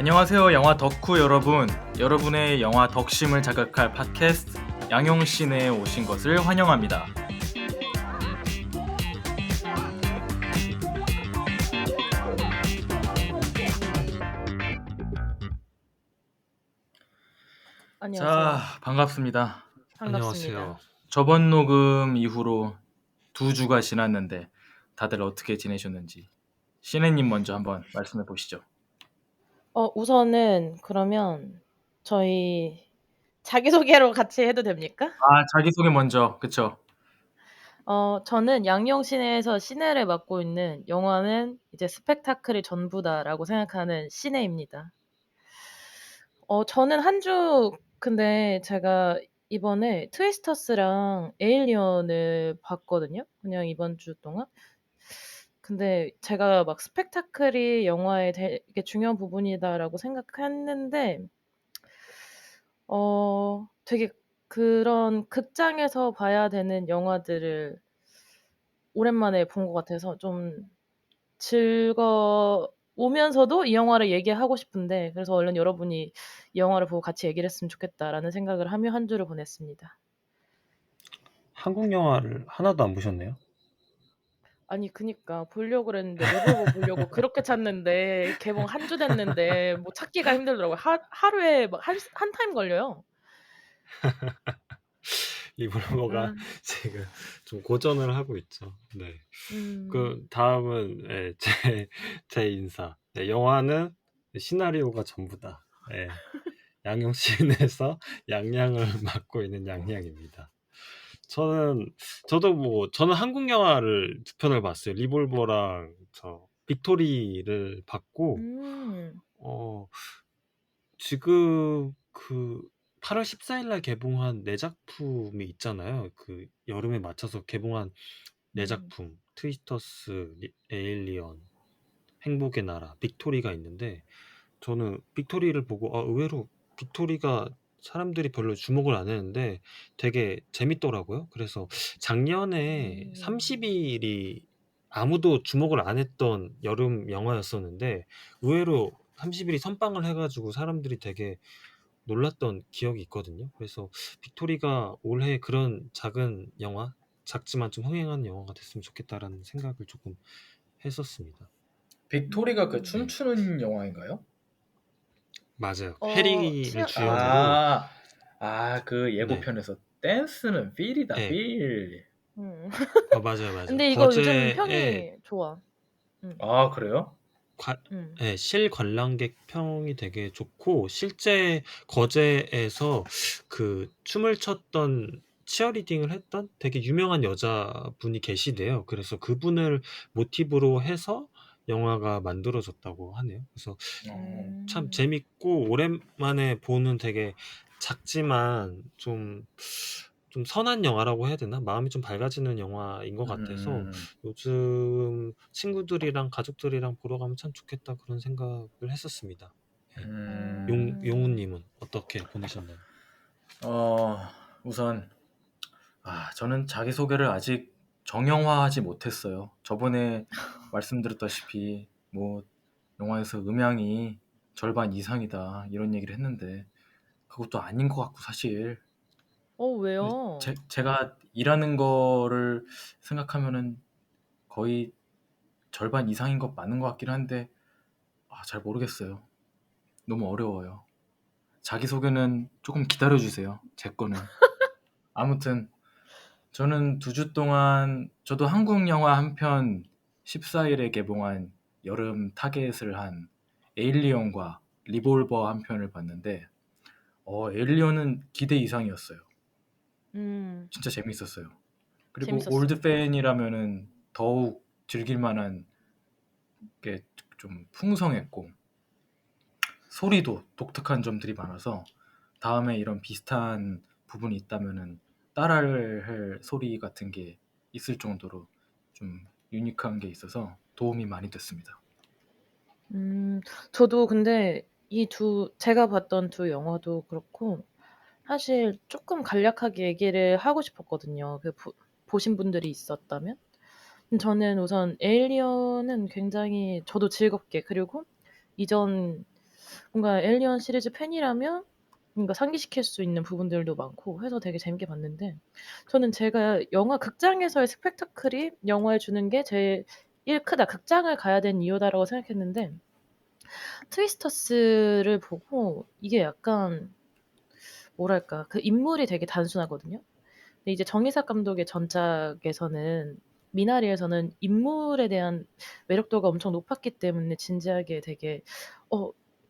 안녕하세요, 영화 덕후 여러분. 여러분의 영화 덕심을 자극할 팟캐스트 양용신에 오신 것을 환영합니다. 안녕하세요. 자, 반갑습니다. 반갑습니다. 안녕하세요. 저번 녹음 이후로 2주가 지났는데 다들 어떻게 지내셨는지 신혜님 먼저 한번 말씀해 보시죠. 우선은 그러면 저희 자기소개로 같이 해도 됩니까? 자기소개 먼저, 그쵸? 저는 양용신에서 신혜를 맡고 있는 영화는 이제 스펙타클이 전부다라고 생각하는 신혜입니다. 저는 근데 제가 이번에 트위스터스랑 에일리언을 봤거든요. 그냥 이번 주 동안. 근데 제가 막 스펙타클이 영화의 되게 중요한 부분이다라고 생각했는데 되게 그런 극장에서 봐야 되는 영화들을 오랜만에 본 것 같아서 좀 즐거우면서도 이 영화를 얘기하고 싶은데 그래서 얼른 여러분이 이 영화를 보고 같이 얘기를 했으면 좋겠다라는 생각을 하며 한 주를 보냈습니다. 한국 영화를 하나도 안 보셨네요? 아니 그니까 보려고 그랬는데 리볼버 보려고 그렇게 찾는데 개봉 한 주 됐는데 뭐 찾기가 힘들더라고요. 하루에 막 한 타임 걸려요. 리볼버가 아. 지금 좀 고전을 하고 있죠. 네. 음. 그 다음은 제 인사. 네, 영화는 시나리오가 전부다. 네. 양용신에서 양양을 맡고 있는 양양입니다. 저는 한국 영화를 두 편을 봤어요. 리볼버랑 빅토리를 봤고, 음. 지금 8월 14일 날 개봉한 네 작품이 있잖아요. 그 여름에 맞춰서 개봉한 네 작품, 트위스터스, 에일리언, 행복의 나라, 빅토리가 있는데 저는 빅토리를 보고 의외로 빅토리가 사람들이 별로 주목을 안 했는데 되게 재밌더라고요. 그래서 작년에 30일이 아무도 주목을 안 했던 여름 영화였었는데 의외로 30일이 선빵을 해가지고 사람들이 되게 놀랐던 기억이 있거든요. 그래서 빅토리가 올해 그런 작은 영화, 작지만 좀 흥행한 영화가 됐으면 좋겠다라는 생각을 조금 했었습니다. 빅토리가 그 음. 춤추는 영화인가요? 맞아요. 어, 해리를 치 주연으로 그 네, 예고편에서 댄스는 필이다, 네, 필. 맞아요, 맞아요. 근데 이거 요즘 거제에 평이 좋아. 음. 그래요? 음. 네, 실관람객 평이 되게 좋고 실제 거제에서 그 춤을 췄던 치어리딩을 했던 되게 유명한 여자분이 계시대요. 그래서 그분을 모티브로 해서 영화가 만들어졌다고 하네요. 그래서 참 재밌고 오랜만에 보는 되게 작지만 좀 선한 영화라고 해야 되나? 마음이 좀 밝아지는 영화인 것 같아서 요즘 친구들이랑 가족들이랑 보러 가면 참 좋겠다 그런 생각을 했었습니다. 네. 용우님은 어떻게 보내셨나요? 우선 저는 자기소개를 아직 정형화하지 못했어요. 저번에 말씀드렸다시피 뭐 영화에서 음향이 절반 이상이다 이런 얘기를 했는데 그것도 아닌 것 같고 사실 왜요? 제가 일하는 거를 생각하면은 거의 절반 이상인 것 맞는 것 같긴 한데 잘 모르겠어요. 너무 어려워요. 자기소개는 조금 기다려주세요. 제 거는. 아무튼 저는 2주 동안 저도 한국 영화 한 편 14일에 개봉한 여름 타겟을 한 에일리언과 리볼버 한 편을 봤는데 에일리언은 기대 이상이었어요. 진짜 재밌었어요. 그리고 재밌었어. 올드 팬이라면은 더욱 즐길 만한 게 좀 풍성했고 소리도 독특한 점들이 많아서 다음에 이런 비슷한 부분이 있다면은 따라할 소리 같은 게 있을 정도로 좀 유니크한 게 있어서 도움이 많이 됐습니다. 저도 근데 제가 봤던 두 영화도 그렇고 사실 조금 간략하게 얘기를 하고 싶었거든요. 보신 분들이 있었다면. 저는 우선 에일리언은 굉장히 저도 즐겁게 그리고 이전 뭔가 에일리언 시리즈 팬이라면 뭔가 상기시킬 수 있는 부분들도 많고 해서 되게 재밌게 봤는데 저는 제가 영화 극장에서의 스펙타클이 영화에 주는 게 제일 크다. 극장을 가야 되는 이유다라고 생각했는데 트위스터스를 보고 이게 약간 뭐랄까 그 인물이 되게 단순하거든요. 근데 이제 정의삭 감독의 전작에서는 미나리에서는 인물에 대한 매력도가 엄청 높았기 때문에 진지하게 되게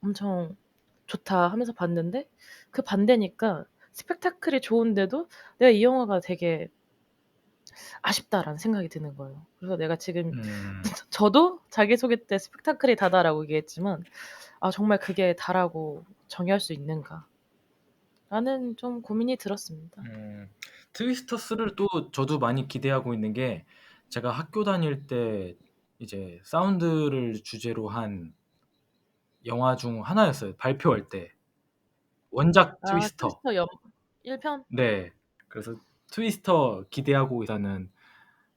엄청 좋다 하면서 봤는데 그 반대니까 스펙타클이 좋은데도 내가 이 영화가 되게 아쉽다라는 생각이 드는 거예요. 그래서 내가 지금 저도 자기소개 때 스펙타클이 다다라고 얘기했지만 정말 그게 다라고 정의할 수 있는가 라는 좀 고민이 들었습니다. 트위스터스를 또 저도 많이 기대하고 있는 게 제가 학교 다닐 때 이제 사운드를 주제로 한 영화 중 하나였어요. 발표할 때. 원작 트위스터. 트위스터 1편? 네. 그래서 트위스터 기대하고 있다는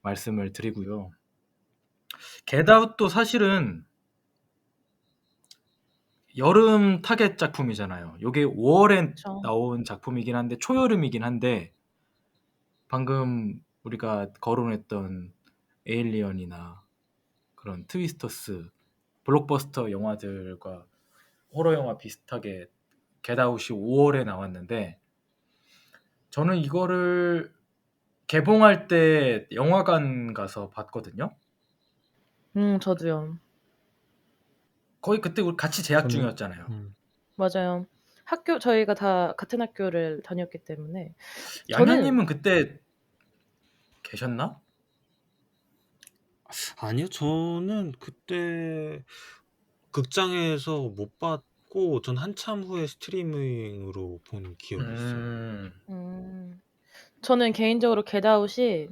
말씀을 드리고요. 겟아웃도 사실은 여름 타겟 작품이잖아요. 요게 5월에 그쵸. 나온 작품이긴 한데 초여름이긴 한데 방금 우리가 거론했던 에일리언이나 그런 트위스터스 블록버스터 영화들과 호러 영화 비슷하게 겟아웃이 5월에 나왔는데 저는 이거를 개봉할 때 영화관 가서 봤거든요. 저도요. 거의 그때 우리 같이 재학 저는 중이었잖아요. 맞아요. 저희가 다 같은 학교를 다녔기 때문에 양현님은 그때 계셨나? 아니요. 저는 그때 극장에서 못 봤고 전 한참 후에 스트리밍으로 본 기억이 있어요. 저는 개인적으로 겟아웃이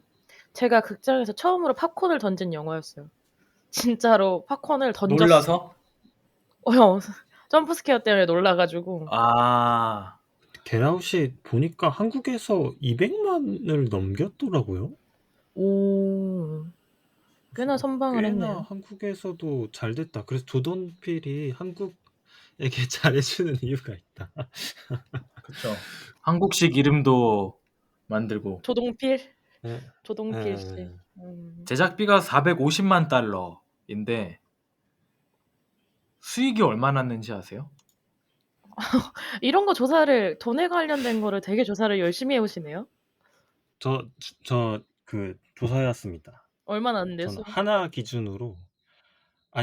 제가 극장에서 처음으로 팝콘을 던진 영화였어요. 진짜로 팝콘을 던졌어. 놀라서? 점프스케어 때문에 놀라가지고. 겟아웃이 보니까 한국에서 200만을 넘겼더라고요. 오, 꽤나 선방을 꽤나 했네요. 한국에서도 잘 됐다. 그래서 조던필이 한국에게 잘해주는 이유가 있다. 그쵸. 한국식 이름도 만들고 조동필 네. 씨. 제작비가 450만 달러인데 수익이 얼마 났는지 아세요? 이런 거 돈에 관련된 거를 되게 조사를 열심히 해오시네요. 저 그 조사해왔습니다. 얼마 났는데요? 저는 하나 기준으로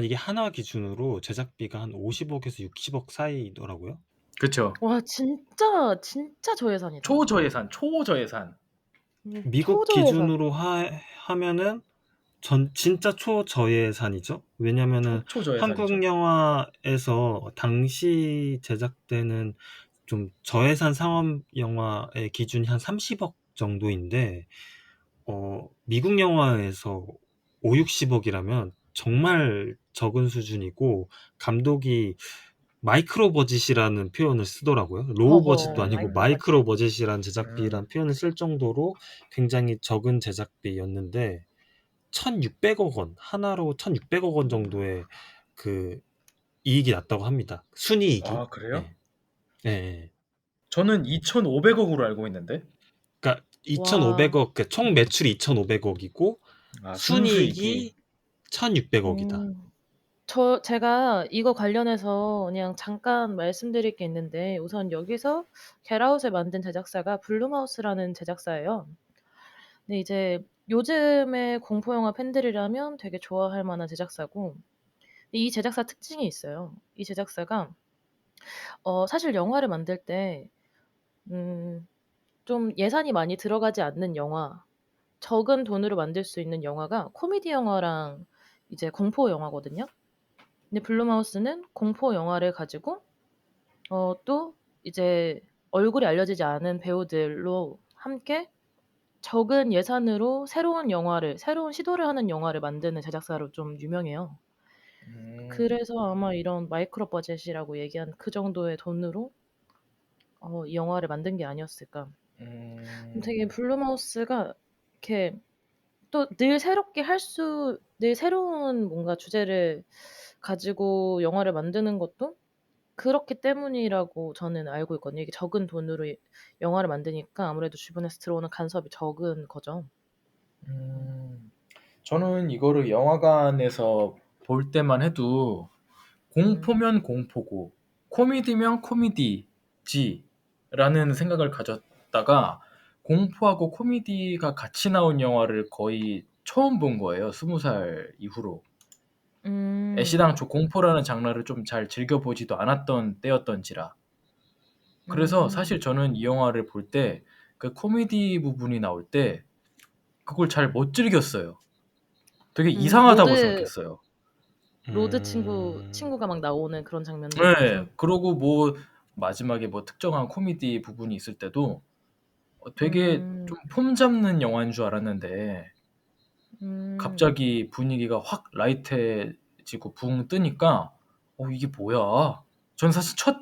이게 하나 기준으로 제작비가 한 50억에서 60억 사이더라고요. 그쵸. 와, 진짜 저예산이다. 초저예산. 미국 초저예산. 기준으로 하면은 진짜 초저예산이죠. 왜냐면은 초저예산이죠. 한국 영화에서 당시 제작되는 좀 저예산 상업 영화의 기준이 한 30억 정도인데 미국 영화에서 5, 60억이라면 정말 적은 수준이고 감독이 마이크로 버짓이라는 표현을 쓰더라고요. 로우 버짓도 아니고 마이크로 버짓이라는 제작비라는 표현을 쓸 정도로 굉장히 적은 제작비였는데 1,600억 원, 하나로 1,600억 원 정도의 그 이익이 났다고 합니다. 순이익이. 아, 그래요? 네. 저는 2,500억으로 알고 있는데. 그러니까 2,500억, 그러니까 총 매출이 2,500억이고 순이익이 1,600억이다. 제가 이거 관련해서 그냥 잠깐 말씀드릴 게 있는데 우선 여기서 겟아웃을 만든 제작사가 블룸하우스라는 제작사예요. 근데 이제 요즘의 공포영화 팬들이라면 되게 좋아할 만한 제작사고 이 제작사 특징이 있어요. 이 제작사가 사실 영화를 만들 때 좀 예산이 많이 들어가지 않는 영화, 적은 돈으로 만들 수 있는 영화가 코미디 영화랑 이제 공포 영화거든요. 근데 블룸하우스는 공포 영화를 가지고 또 이제 얼굴이 알려지지 않은 배우들로 함께 적은 예산으로 새로운 시도를 하는 영화를 만드는 제작사로 좀 유명해요. 그래서 아마 이런 마이크로 버젯이라고 얘기한 그 정도의 돈으로 이 영화를 만든 게 아니었을까. 되게 블룸하우스가 이렇게 또 늘 새로운 뭔가 주제를 가지고 영화를 만드는 것도 그렇기 때문이라고 저는 알고 있거든요. 이게 적은 돈으로 영화를 만드니까 아무래도 주변에서 들어오는 간섭이 적은 거죠. 저는 이거를 영화관에서 볼 때만 해도 공포면 공포고 코미디면 코미디지라는 생각을 가졌다가 공포하고 코미디가 같이 나온 영화를 거의 처음 본 거예요. 20살 이후로. 애시당초 공포라는 장르를 좀 잘 즐겨보지도 않았던 때였던지라. 그래서 사실 저는 이 영화를 볼 때 그 코미디 부분이 나올 때 그걸 잘 못 즐겼어요. 되게 이상하다고 생각했어요. 로드 음, 친구가 막 나오는 그런 장면도 네. 있고서. 그러고 뭐 마지막에 뭐 특정한 코미디 부분이 있을 때도 되게 좀 폼 잡는 영화인 줄 알았는데 갑자기 분위기가 확 라이트해지고 붕 뜨니까 이게 뭐야? 전 사실 첫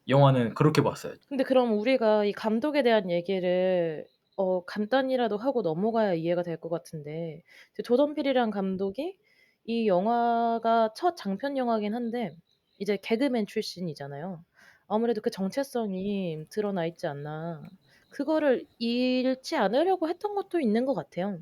영화는 그렇게 봤어요. 근데 그럼 우리가 이 감독에 대한 얘기를 간단히라도 하고 넘어가야 이해가 될 것 같은데, 조던 필이란 감독이 이 영화가 첫 장편 영화긴 한데 이제 개그맨 출신이잖아요. 아무래도 그 정체성이 드러나 있지 않나. 그거를 잃지 않으려고 했던 것도 있는 것 같아요.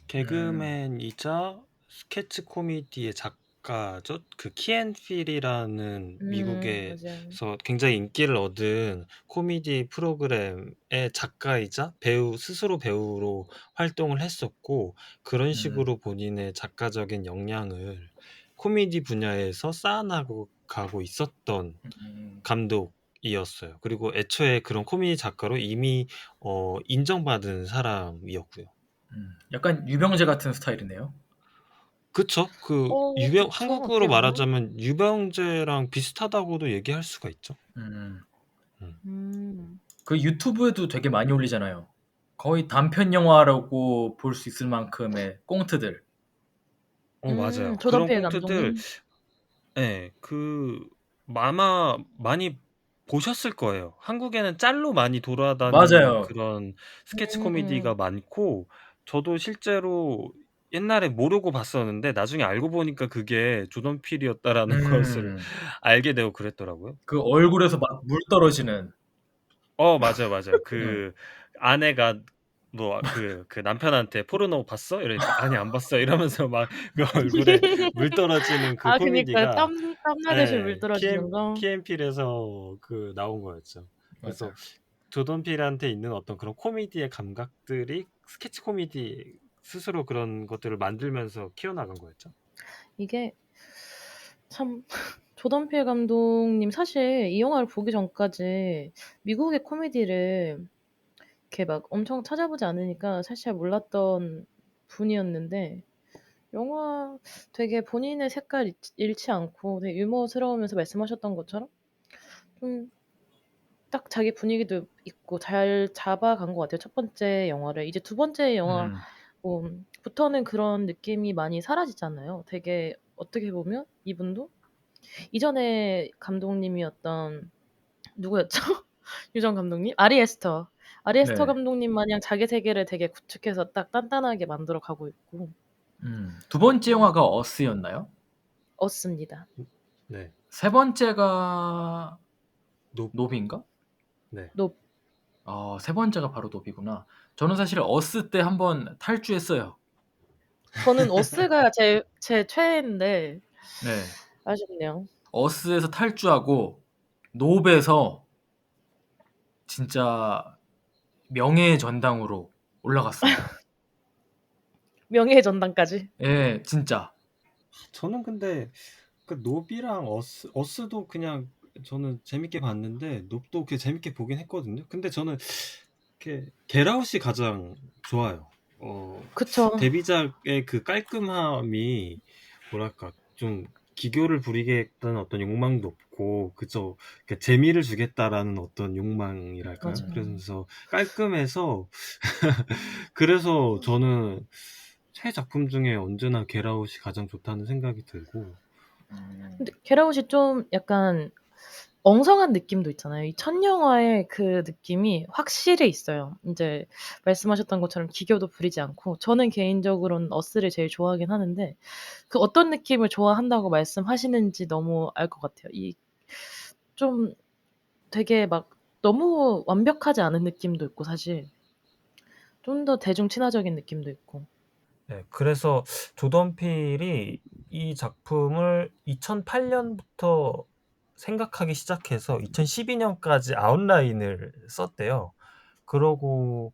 개그맨이자 스케치 코미디의 작가죠. 그 키앤필이라는 맞아요. 미국에서 굉장히 인기를 얻은 코미디 프로그램의 작가이자 배우, 스스로 배우로 활동을 했었고, 그런 식으로 본인의 작가적인 역량을 코미디 분야에서 쌓아나가고 가고 있었던 감독이었어요. 그리고 애초에 그런 코미디 작가로 이미 인정받은 사람이었고요. 약간 유병재 같은 스타일이네요. 그쵸. 그 그쵸. 한국어로 어떻게 보면. 말하자면 유병재랑 비슷하다고도 얘기할 수가 있죠. 그 유튜브에도 되게 많이 올리잖아요. 거의 단편 영화라고 볼 수 있을 만큼의 꽁트들. 맞아요. 조던 그런 필 꽁트들, 감독님. 예, 아마 많이 보셨을 거예요. 한국에는 짤로 많이 돌아다니는 맞아요. 그런 스케치 코미디가 많고, 저도 실제로 옛날에 모르고 봤었는데 나중에 알고 보니까 그게 조던 필이었다라는 것을 알게 되고 그랬더라고요. 그 얼굴에서 막 물 떨어지는. 맞아요, 맞아요. 네. 아내가 뭐 그 남편한테 "포르노 봤어?" 이러니까 "아니 안 봤어." 이러면서 막 그 얼굴에 물 떨어지는 그 그니까요. 코미디가, 땀 나듯이 물 떨어지는 거. 키앤필에서 나온 거였죠. 그래서 맞아요. 조던 필한테 있는 어떤 그런 코미디의 감각들이 스케치 코미디 스스로 그런 것들을 만들면서 키워나간 거였죠. 이게 참 조던 필 감독님 사실 이 영화를 보기 전까지 미국의 코미디를 이렇게 막 엄청 찾아보지 않으니까 사실 잘 몰랐던 분이었는데, 영화 되게 본인의 색깔 잃지 않고 되게 유머스러우면서 말씀하셨던 것처럼 좀 딱 자기 분위기도 있고 잘 잡아간 것 같아요, 첫 번째 영화를. 이제 두 번째 영화 부터는 그런 느낌이 많이 사라지잖아요. 되게 어떻게 보면 이분도 이전에 감독님이었던 누구였죠? 유정 감독님? 아리 에스터 네. 감독님 마냥 자기 세계를 되게 구축해서 딱 단단하게 만들어 가고 있고. 두 번째 영화가 어스였나요? 어스입니다. 네. 세 번째가 노 노비인가? 네. 높. 세 번째가 바로 노비구나. 저는 사실 어스 때 한번 탈주했어요. 저는 어스가 제 최애인데 네. 아쉽네요. 어스에서 탈주하고 노베에서 진짜 명예의 전당으로 올라갔습니다. 명예의 전당까지. 예, 진짜. 저는 근데 그 노비랑 어스도 그냥 저는 재밌게 봤는데, 롭도 그 재밌게 보긴 했거든요. 근데 저는 겟아웃이 가장 좋아요. 그쵸. 데뷔작의 그 깔끔함이 뭐랄까 좀 기교를 부리겠다는 어떤 욕망도 없고, 그저 재미를 주겠다라는 어떤 욕망이랄까요? 맞아요. 그래서 깔끔해서 그래서 저는 새 작품 중에 언제나 겟아웃이 가장 좋다는 생각이 들고. 근데 겟아웃이 좀 약간 엉성한 느낌도 있잖아요. 이 첫 영화의 그 느낌이 확실히 있어요. 인제 말씀하셨던 것처럼 기교도 부리지 않고. 저는 개인적으로는 어스를 제일 좋아하긴 하는데 그 어떤 느낌을 좋아한다고 말씀하시는지 너무 알 것 같아요. 이 좀 되게 막 너무 완벽하지 않은 느낌도 있고 사실 좀 더 대중 친화적인 느낌도 있고. 네, 그래서 조던 필이 이 작품을 2008년부터 생각하기 시작해서 2012년까지 아웃라인을 썼대요. 그러고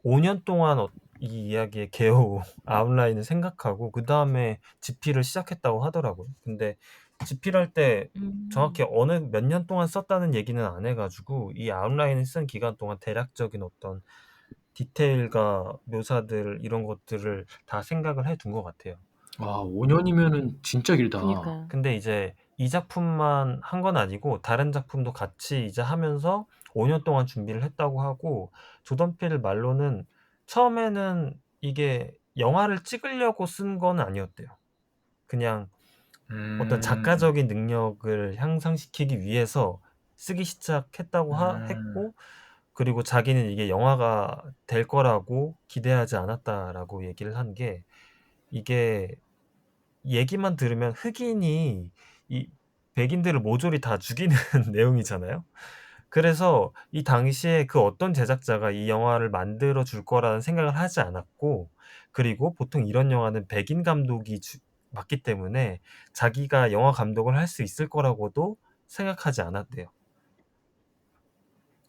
5년 동안 이 이야기의 개요 아웃라인을 생각하고 그 다음에 집필을 시작했다고 하더라고요. 근데 집필할 때 정확히 어느 몇 년 동안 썼다는 얘기는 안 해가지고 이 아웃라인을 쓴 기간 동안 대략적인 어떤 디테일과 묘사들 이런 것들을 다 생각을 해둔 것 같아요. 와, 5년이면은 진짜 길다. 그니까요. 근데 이제 이 작품만 한 건 아니고 다른 작품도 같이 이제 하면서 5년 동안 준비를 했다고 하고 조던 필 말로는 처음에는 이게 영화를 찍으려고 쓴 건 아니었대요. 그냥 어떤 음, 작가적인 능력을 향상시키기 위해서 쓰기 시작했다고 했고 그리고 자기는 이게 영화가 될 거라고 기대하지 않았다라고 얘기를 한 게 이게 얘기만 들으면 흑인이 이 백인들을 모조리 다 죽이는 내용이잖아요. 그래서 이 당시에 그 어떤 제작자가 이 영화를 만들어 줄 거라는 생각을 하지 않았고 그리고 보통 이런 영화는 백인 감독이 맞기 때문에 자기가 영화 감독을 할 수 있을 거라고도 생각하지 않았대요.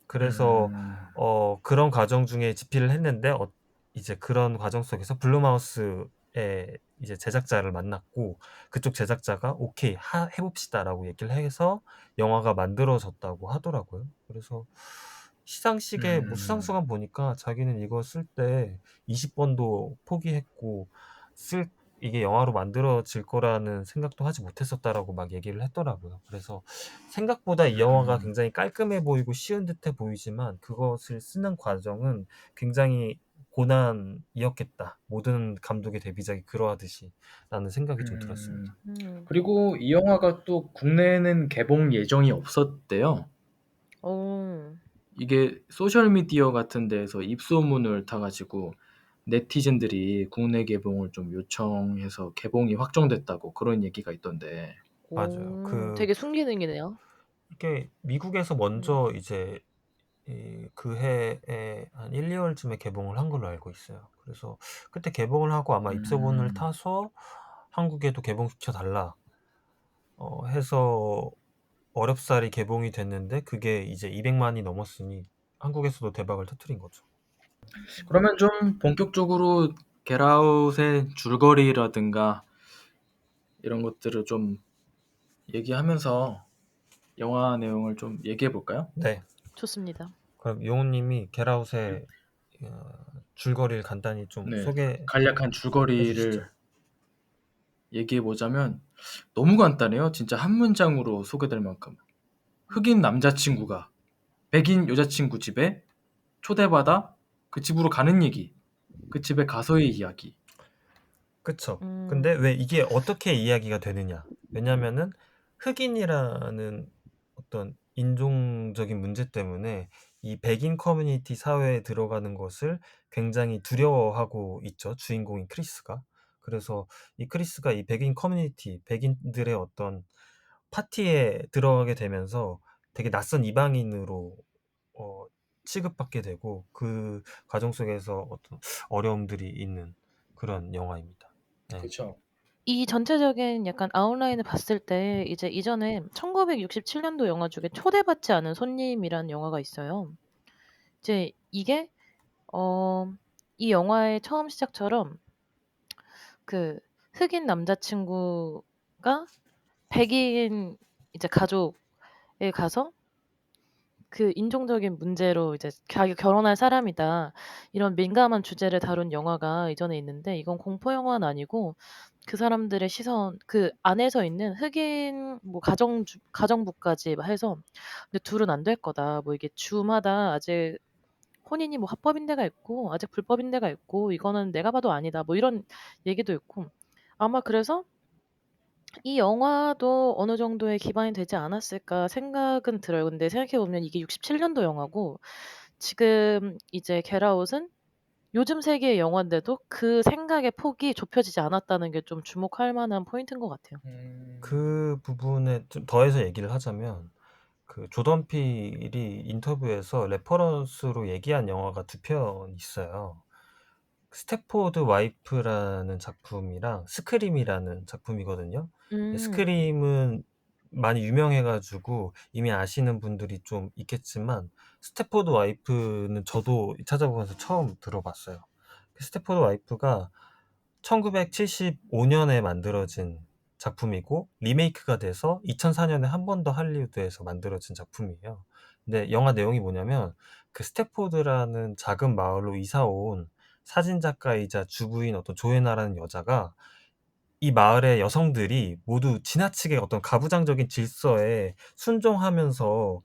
그래서 그런 과정 중에 집필을 했는데 이제 그런 과정 속에서 블룸하우스의 이제 제작자를 만났고 그쪽 제작자가 오케이 해봅시다라고 얘기를 해서 영화가 만들어졌다고 하더라고요. 그래서 시상식에 뭐 수상소감 보니까 자기는 이거 쓸 때 20번도 포기했고 이게 영화로 만들어질 거라는 생각도 하지 못했었다라고 막 얘기를 했더라고요. 그래서 생각보다 이 영화가 굉장히 깔끔해 보이고 쉬운 듯해 보이지만 그것을 쓰는 과정은 굉장히 고난이었겠다. 모든 감독의 데뷔작이 그러하듯이 라는 생각이 좀 들었습니다. 그리고 이 영화가 또 국내에는 개봉 예정이 없었대요. 이게 소셜미디어 같은 데에서 입소문을 타가지고 네티즌들이 국내 개봉을 좀 요청해서 개봉이 확정됐다고 그런 얘기가 있던데. 맞아요. 되게 순기능이네요. 이게 미국에서 먼저 이제 그 해에 한 1, 2월쯤에 개봉을 한 걸로 알고 있어요. 그래서 그때 개봉을 하고 아마 입소문을 타서 한국에도 개봉시켜 달라 해서 어렵사리 개봉이 됐는데 그게 이제 200만이 넘었으니 한국에서도 대박을 터뜨린 거죠. 그러면 좀 본격적으로 겟아웃의 줄거리라든가 이런 것들을 좀 얘기하면서 영화 내용을 좀 얘기해 볼까요? 네. 좋습니다. 그럼 용우님이 겟아웃의 줄거리를 간단히 좀 네, 소개해 간략한 주시죠. 줄거리를 얘기해 보자면 너무 간단해요. 진짜 한 문장으로 소개될 만큼. 흑인 남자친구가 백인 여자친구 집에 초대받아 그 집으로 가는 얘기. 그 집에 가서의 이야기. 그쵸. 근데 왜 이게 어떻게 이야기가 되느냐. 왜냐면은 흑인이라는 어떤 인종적인 문제 때문에 이 백인 커뮤니티 사회에 들어가는 것을 굉장히 두려워하고 있죠. 주인공인 크리스가. 그래서 이 크리스가 이 백인 커뮤니티, 백인들의 어떤 파티에 들어가게 되면서 되게 낯선 이방인으로 취급받게 되고 그 과정 속에서 어떤 어려움들이 있는 그런 영화입니다. 네. 그렇죠. 이 전체적인 약간 아웃라인을 봤을 때 이제 이전에 1967년도 영화 중에 초대받지 않은 손님이라는 영화가 있어요. 이제 이게 이 영화의 처음 시작처럼 그 흑인 남자친구가 백인 이제 가족에 가서 그 인종적인 문제로 이제 자기가 결혼할 사람이다. 이런 민감한 주제를 다룬 영화가 이전에 있는데 이건 공포 영화는 아니고 그 사람들의 시선 그 안에서 있는 흑인 뭐 가정부까지 막 해서 근데 둘은 안 될 거다. 뭐 이게 주마다 아직 혼인이 뭐 합법인 데가 있고 아직 불법인 데가 있고 이거는 내가 봐도 아니다. 뭐 이런 얘기도 있고 아마 그래서 이 영화도 어느 정도의 기반이 되지 않았을까 생각은 들어요. 근데 생각해 보면 이게 67년도 영화고 지금 이제 겟아웃은 요즘 세계의 영화인데도 그 생각의 폭이 좁혀지지 않았다는 게 좀 주목할 만한 포인트인 것 같아요. 그 부분에 좀 더해서 얘기를 하자면 그 조던 필이 인터뷰에서 레퍼런스로 얘기한 영화가 두 편 있어요. 스태포드 와이프라는 작품이랑 스크림이라는 작품이거든요. 음. 스크림은 많이 유명해가지고 이미 아시는 분들이 좀 있겠지만 스태포드 와이프는 저도 찾아보면서 처음 들어봤어요. 스태포드 와이프가 1975년에 만들어진 작품이고 리메이크가 돼서 2004년에 한 번 더 할리우드에서 만들어진 작품이에요. 근데 영화 내용이 뭐냐면 그 스태포드라는 작은 마을로 이사 온 사진작가이자 주부인 어떤 조애나라는 여자가 이 마을의 여성들이 모두 지나치게 어떤 가부장적인 질서에 순종하면서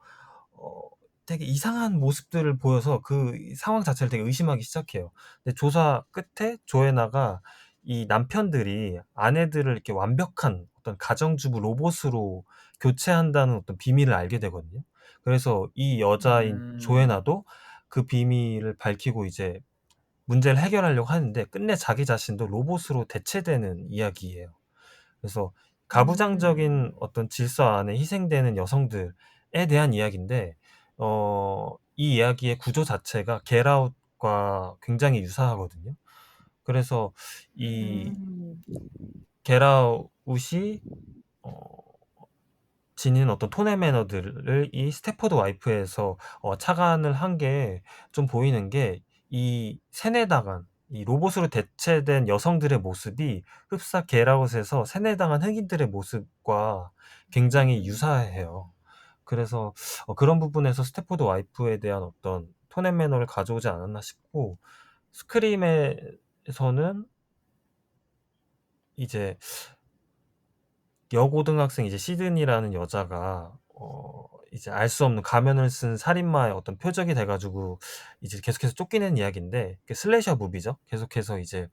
어 되게 이상한 모습들을 보여서 그 상황 자체를 되게 의심하기 시작해요. 근데 조사 끝에 조애나가 이 남편들이 아내들을 이렇게 완벽한 어떤 가정주부 로봇으로 교체한다는 어떤 비밀을 알게 되거든요. 그래서 이 여자인 음. 조애나도 그 비밀을 밝히고 이제 문제를 해결하려고 하는데 끝내 자기 자신도 로봇으로 대체되는 이야기예요. 그래서 음. 가부장적인 어떤 질서 안에 희생되는 여성들에 대한 이야기인데 이 이야기의 구조 자체가 겟 아웃과 굉장히 유사하거든요. 그래서 이 음. 겟 아웃이 지닌 어떤 톤의 매너들을 이 스태포드 와이프에서 착안을 한 게 좀 보이는 게 이 세뇌당한 이 로봇으로 대체된 여성들의 모습이 흡사 겟아웃에서 세뇌당한 흑인들의 모습과 굉장히 유사해요. 그래서 그런 부분에서 스태포드 와이프에 대한 어떤 톤 앤 매너를 가져오지 않았나 싶고 스크림에서는 이제 여고등학생 이제 시드니라는 여자가 이제 알 수 없는 가면을 쓴 살인마의 어떤 표적이 돼 가지고 이제 계속해서 쫓기는 이야기인데 그 슬래셔 무비죠. 계속해서 이제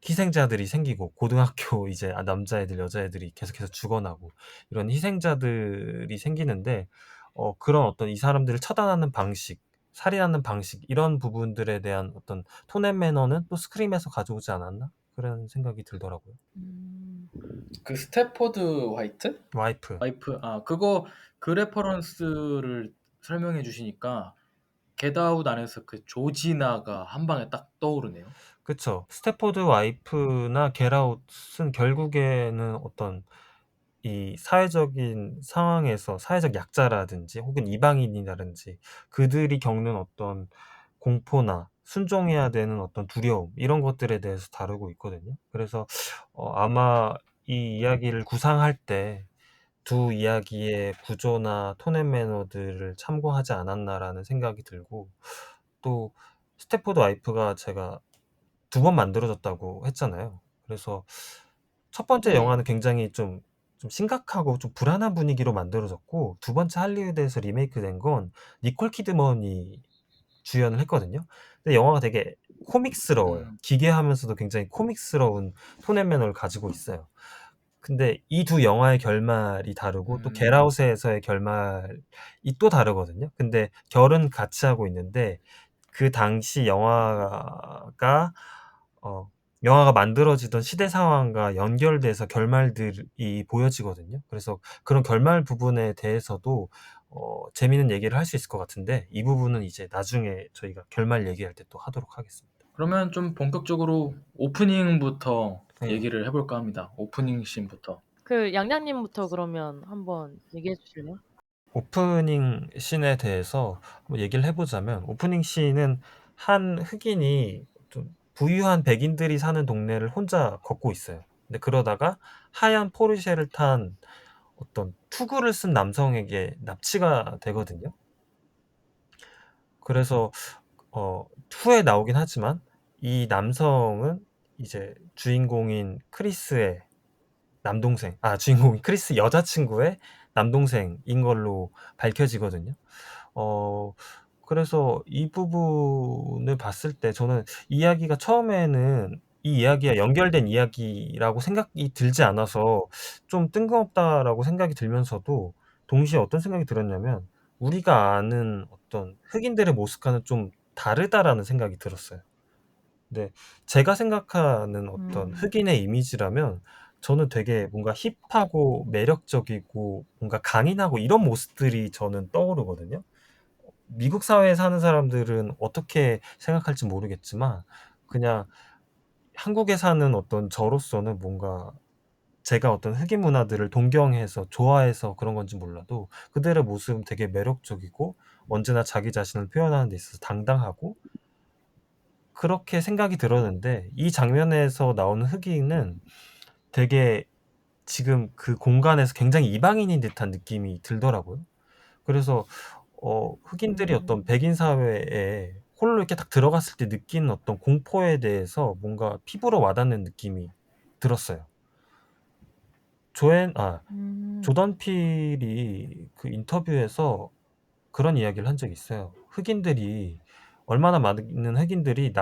희생자들이 생기고 고등학교 이제 남자애들 여자애들이 계속해서 죽어나고 이런 희생자들이 생기는데 그런 어떤 이 사람들을 처단하는 방식, 살인하는 방식 이런 부분들에 대한 어떤 톤 앤 매너는 또 스크림에서 가져오지 않았나? 그런 생각이 들더라고요. 음. 그 스태포드 화이트? 와이프. 와이프. 그거 그 레퍼런스를 설명해 주시니까 겟아웃 안에서 그 조지나가 한 방에 딱 떠오르네요. 그쵸. 스태포드 와이프나 겟아웃은 결국에는 어떤 이 사회적인 상황에서 사회적 약자라든지 혹은 이방인이라든지 그들이 겪는 어떤 공포나 순종해야 되는 어떤 두려움 이런 것들에 대해서 다루고 있거든요. 그래서 아마 이 이야기를 구상할 때 두 이야기의 구조나 톤 앤 매너들을 참고하지 않았나라는 생각이 들고 또 스태포드 와이프가 제가 두 번 만들어졌다고 했잖아요. 그래서 첫 번째 네. 영화는 굉장히 좀 심각하고 좀 불안한 분위기로 만들어졌고 두 번째 할리우드에서 리메이크된 건 니콜 키드먼이 주연을 했거든요. 근데 영화가 되게 코믹스러워요. 음. 기괴하면서도 굉장히 코믹스러운 톤 앤 매너를 가지고 있어요. 근데 이 두 영화의 결말이 다르고 또 겟 음. 아웃에서의 결말이 또 다르거든요. 근데 결은 같이 하고 있는데 그 당시 영화가 만들어지던 시대 상황과 연결돼서 결말들이 보여지거든요. 그래서 그런 결말 부분에 대해서도 재미있는 얘기를 할 수 있을 것 같은데 이 부분은 이제 나중에 저희가 결말 얘기할 때 또 하도록 하겠습니다. 그러면 좀 본격적으로 오프닝부터 네. 얘기를 해볼까 합니다. 오프닝 씬부터. 그 양양님부터 그러면 한번 얘기해 주실래요? 오프닝 씬에 대해서 한번 얘기를 해보자면 오프닝 씬은 한 흑인이 좀 부유한 백인들이 사는 동네를 혼자 걷고 있어요. 근데 그러다가 하얀 포르쉐를 탄 어떤 투구를 쓴 남성에게 납치가 되거든요. 그래서 후에 나오긴 하지만 이 남성은 이제 주인공인 크리스의 남동생, 주인공인 크리스 여자친구의 남동생인 걸로 밝혀지거든요. 어, 그래서 이 부분을 봤을 때 저는 이야기가 처음에는 이 이야기와 연결된 이야기라고 생각이 들지 않아서 좀 뜬금없다라고 생각이 들면서도 동시에 어떤 생각이 들었냐면 우리가 아는 어떤 흑인들의 모습과는 좀 다르다라는 생각이 들었어요. 근데 제가 생각하는 어떤 흑인의 이미지라면 저는 되게 뭔가 힙하고 매력적이고 뭔가 강인하고 이런 모습들이 저는 떠오르거든요. 미국 사회에 사는 사람들은 어떻게 생각할지 모르겠지만 그냥 한국에 사는 어떤 저로서는 뭔가 제가 어떤 흑인 문화들을 동경해서 좋아해서 그런 건지 몰라도 그들의 모습은 되게 매력적이고 언제나 자기 자신을 표현하는 데 있어서 당당하고 그렇게 생각이 들었는데 이 장면에서 나오는 흑인은 되게 지금 그 공간에서 굉장히 이방인인 듯한 느낌이 들더라고요. 그래서 흑인들이 어떤 백인 사회에 홀로 이렇게 딱 들어갔을 때 느끼는 어떤 공포에 대해서 뭔가 피부로 와닿는 느낌이 들었어요. 조던 필이 그 인터뷰에서 그런 이야기를 한 적이 있어요. 흑인들이 얼마나 많은 흑인들이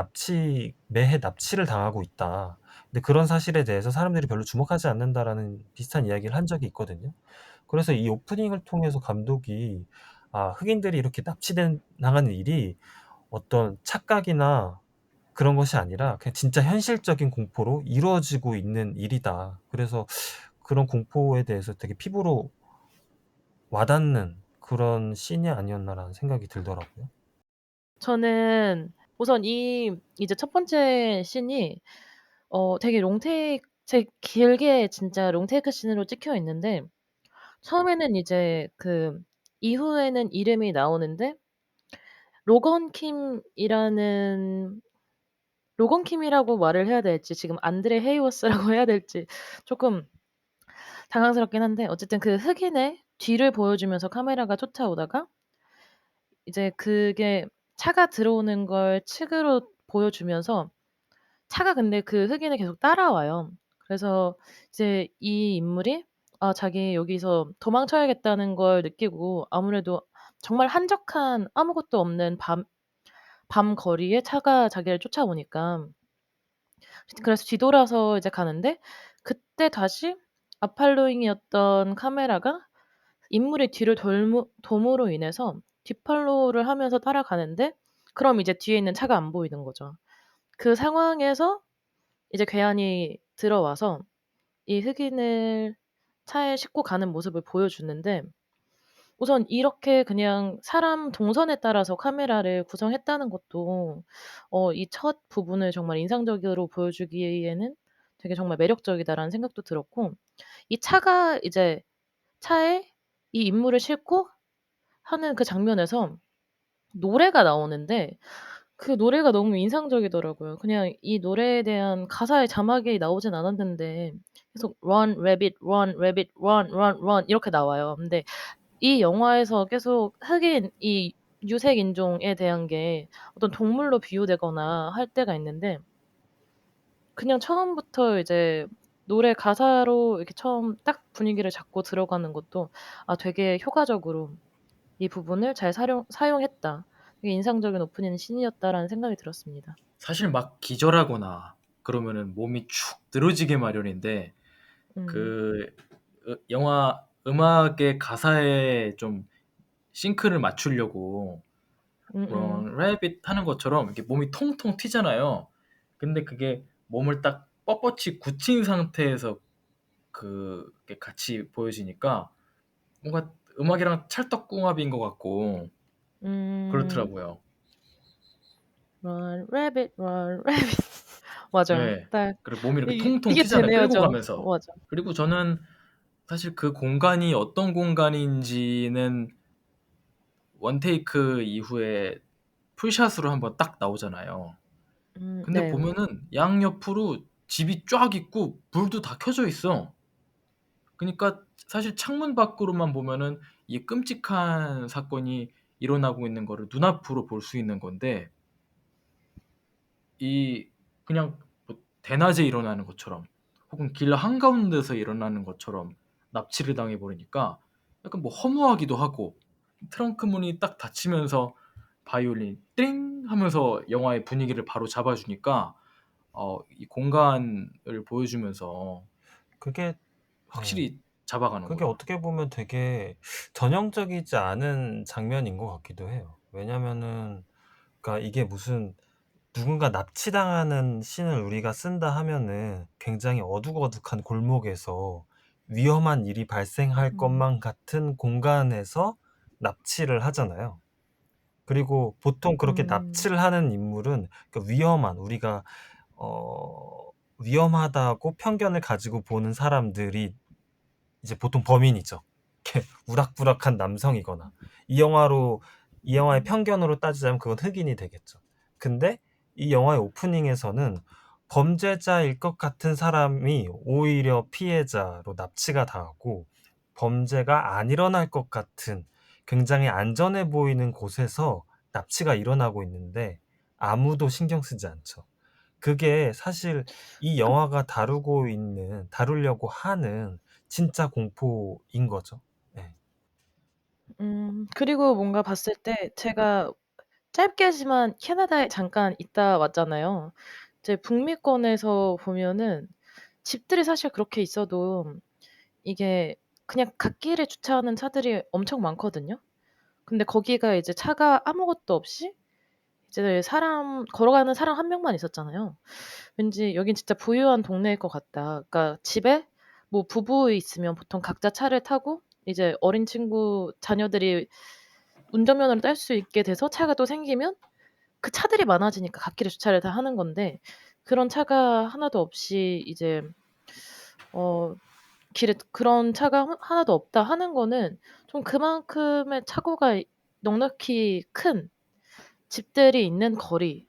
매해 납치를 당하고 있다. 근데 그런 사실에 대해서 사람들이 별로 주목하지 않는다라는 비슷한 이야기를 한 적이 있거든요. 그래서 이 오프닝을 통해서 감독이 흑인들이 이렇게 당하는 일이 어떤 착각이나 그런 것이 아니라 그냥 진짜 현실적인 공포로 이루어지고 있는 일이다. 그래서 그런 공포에 대해서 되게 피부로 와닿는 그런 씬이 아니었나라는 생각이 들더라고요. 저는 우선 이제 첫 번째 씬이 되게 길게 진짜 롱테이크 씬으로 찍혀 있는데 처음에는 이제 이후에는 이름이 나오는데 로건 킴이라고 말을 해야 될지 지금 안드레 헤이워스라고 해야 될지 조금 당황스럽긴 한데 어쨌든 그 흑인의 뒤를 보여주면서 카메라가 쫓아오다가 이제 그게 차가 들어오는 걸 측으로 보여주면서 차가 근데 그 흑인을 계속 따라와요. 그래서 이제 이 인물이 자기 여기서 도망쳐야겠다는 걸 느끼고 아무래도 정말 한적한 아무것도 없는 밤 거리에 차가 자기를 쫓아오니까 그래서 뒤돌아서 이제 가는데 그때 다시 앞팔로잉이었던 카메라가 인물의 뒤를 돔으로 인해서 뒷팔로우를 하면서 따라가는데 그럼 이제 뒤에 있는 차가 안 보이는 거죠. 그 상황에서 이제 괴한이 들어와서 이 흑인을 차에 싣고 가는 모습을 보여주는데 우선 이렇게 그냥 사람 동선에 따라서 카메라를 구성했다는 것도 이 첫 부분을 정말 인상적으로 보여주기에는 되게 정말 매력적이다라는 생각도 들었고 이 차가 이제 차에 이 인물을 싣고 하는 그 장면에서 노래가 나오는데 그 노래가 너무 인상적이더라고요. 그냥 이 노래에 대한 가사의 자막이 나오진 않았는데 계속 run rabbit, run rabbit, run, run, run 이렇게 나와요. 근데 이 영화에서 계속 흑인 이 유색 인종에 대한 게 어떤 동물로 비유되거나 할 때가 있는데 그냥 처음부터 이제 노래 가사로 이렇게 처음 딱 분위기를 잡고 들어가는 것도 되게 효과적으로 이 부분을 잘 사용했다. 되게 인상적인 오프닝 씬이었다라는 생각이 들었습니다. 사실 막 기절하거나 그러면은 몸이 축 늘어지게 마련인데 음. 그 영화 음악의 가사에 좀 싱크를 맞추려고 음음. Run Rabbit 하는 것처럼 이렇게 몸이 통통 튀잖아요. 근데 그게 몸을 딱 뻣뻣이 굳힌 상태에서 그게 같이 보여지니까 뭔가 음악이랑 찰떡궁합인 것 같고 음. 그렇더라고요. Run rabbit, run rabbit. 맞아요. 네. 딱 그리고 몸이 이렇게 통통 이게 튀잖아요, 끌고 제네어죠. 가면서. 맞아. 그리고 저는 사실 그 공간이 어떤 공간인지는 원테이크 이후에 풀샷으로 한번 딱 나오잖아요. 근데 네. 보면은 양옆으로 집이 쫙 있고 불도 다 켜져 있어. 그니까 사실 창문 밖으로만 보면은 이 끔찍한 사건이 일어나고 있는 거를 눈앞으로 볼 수 있는 건데 이 그냥 뭐 대낮에 일어나는 것처럼 혹은 길 한가운데서 일어나는 것처럼 납치를 당해 버리니까 약간 뭐 허무하기도 하고 트렁크 문이 딱 닫히면서 바이올린 띵 하면서 영화의 분위기를 바로 잡아 주니까 이 공간을 보여주면서 그게 네. 확실히 잡아가는 그게 거예요. 어떻게 보면 되게 전형적이지 않은 장면인 것 같기도 해요. 왜냐면은 그러니까 이게 무슨 누군가 납치당하는 씬을 우리가 쓴다 하면은 굉장히 어둑어둑한 골목에서 위험한 일이 발생할 음. 것만 같은 공간에서 납치를 하잖아요. 그리고 보통 그렇게 음. 납치를 하는 인물은 그 위험한 우리가 위험하다고 편견을 가지고 보는 사람들이 이제 보통 범인이죠. 이렇게 우락부락한 남성이거나 이 영화의 편견으로 따지자면 그건 흑인이 되겠죠. 근데 이 영화의 오프닝에서는 범죄자일 것 같은 사람이 오히려 피해자로 납치가 당하고 범죄가 안 일어날 것 같은 굉장히 안전해 보이는 곳에서 납치가 일어나고 있는데 아무도 신경 쓰지 않죠. 그게 사실 이 그 영화가 다루려고 하는 진짜 공포인 거죠. 네. 그리고 뭔가 봤을 때 제가 짧게지만 캐나다에 잠깐 있다 왔잖아요. 이제 북미권에서 보면은 집들이 사실 그렇게 있어도 이게 그냥 갓길에 주차하는 차들이 엄청 많거든요. 근데 거기가 이제 차가 아무것도 없이 이제 걸어가는 사람 한 명만 있었잖아요. 왠지 '여긴 진짜 부유한 동네일 것 같다.' 그러니까 집에 뭐 부부 있으면 보통 각자 차를 타고 이제 어린 친구 자녀들이 운전면허를 딸 수 있게 돼서 차가 또 생기면 그 차들이 많아지니까 갓길에 주차를 다 하는 건데 그런 차가 하나도 없이 이제 길에 그런 차가 하나도 없다 하는 거는 좀 그만큼의 차고가 넉넉히 큰 집들이 있는 거리,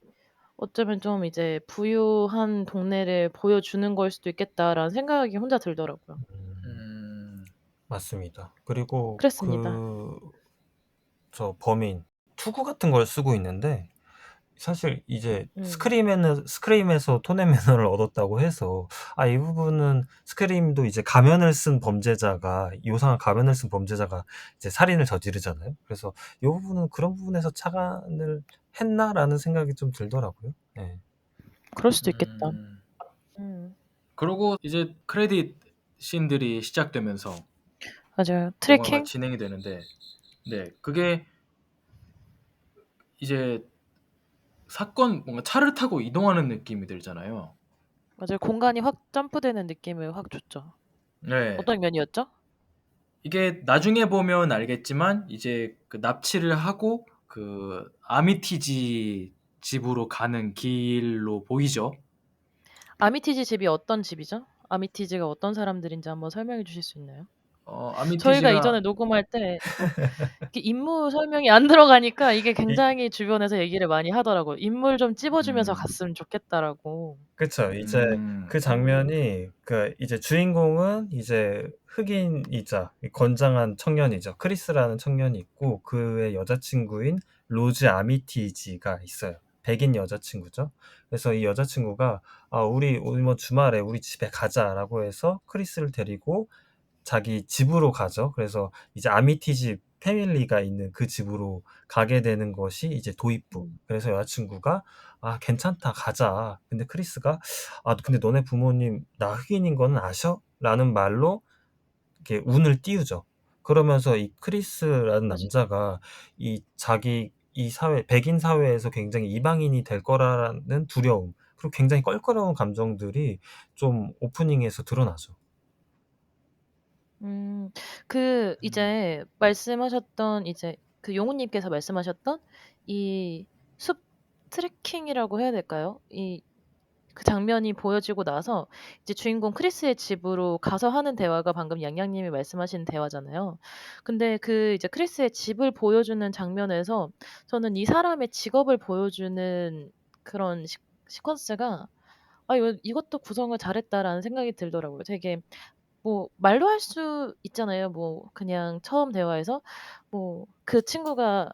어쩌면 좀 이제 '부유한 동네를 보여주는 걸 수도 있겠다.'라는 생각이 혼자 들더라고요. 음. 맞습니다. 그리고 그랬습니다. 저 범인 투구 같은 걸 쓰고 있는데 사실 이제 음. 스크림에서 톤 앤 매너를 얻었다고 해서 이 부분은 스크림도 이제 가면을 쓴 범죄자가 요상한 가면을 쓴 범죄자가 이제 살인을 저지르잖아요. 그래서 이 부분은 그런 부분에서 착안을 했나라는 생각이 좀 들더라고요. 네. 그럴 수도 있겠다. 음. 음. 그러고 이제 크레딧 씬들이 시작되면서 맞아요. 영화가 트래킹? 진행이 되는데 네 그게 이제 뭔가 차를 타고 이동하는 느낌이 들잖아요. 맞아요. 공간이 확 점프되는 느낌을 확 줬죠. 네. 어떤 면이었죠? 이게 나중에 보면 알겠지만 이제 그 납치를 하고 그 아미티지 집으로 가는 길로 보이죠. 아미티지 집이 어떤 집이죠? 아미티지가 어떤 사람들인지 한번 설명해 주실 수 있나요? 저희가 아미티지가 이전에 녹음할 때 이렇게 인물 설명이 안 들어가니까 이게 이 굉장히 주변에서 얘기를 많이 하더라고요. "인물 좀 찝어 주면서 음. 갔으면 좋겠다."라고. 그쵸. 이제 음. 그 장면이 이제 주인공은 이제 흑인이자 건장한 청년이죠. 크리스라는 청년이 있고 그의 여자친구인 로즈 아미티지가 있어요. 백인 여자친구죠. 그래서 이 여자친구가 우리 오늘 뭐 주말에 우리 집에 가자라고 해서 크리스를 데리고 자기 집으로 가죠. 그래서 이제 아미티지 패밀리가 있는 그 집으로 가게 되는 것이 이제 도입부. 음. 그래서 여자친구가 괜찮다. 가자. 근데 크리스가 근데 너네 부모님 나 흑인인 거는 아셔? 라는 말로 이렇게 운을 띄우죠. 그러면서 이 크리스라는 맞아요. 남자가 이 백인 사회에서 굉장히 이방인이 될 거라는 두려움, 그리고 굉장히 껄끄러운 감정들이 좀 오프닝에서 드러나죠. 음. 음. 이제 말씀하셨던 이제 용우 님께서 말씀하셨던 이 숲 트레킹이라고 해야 될까요? 그 장면이 보여지고 나서 이제 주인공 크리스의 집으로 가서 하는 대화가 방금 양양 님이 말씀하신 대화잖아요. 근데 이제 크리스의 집을 보여주는 장면에서 저는 이 사람의 직업을 보여주는 그런 시퀀스가 '이것도 구성을 잘했다.'라는 생각이 들더라고요. 되게 뭐 말로 할 수 있잖아요. 뭐 그냥 처음 대화에서 뭐 그 친구가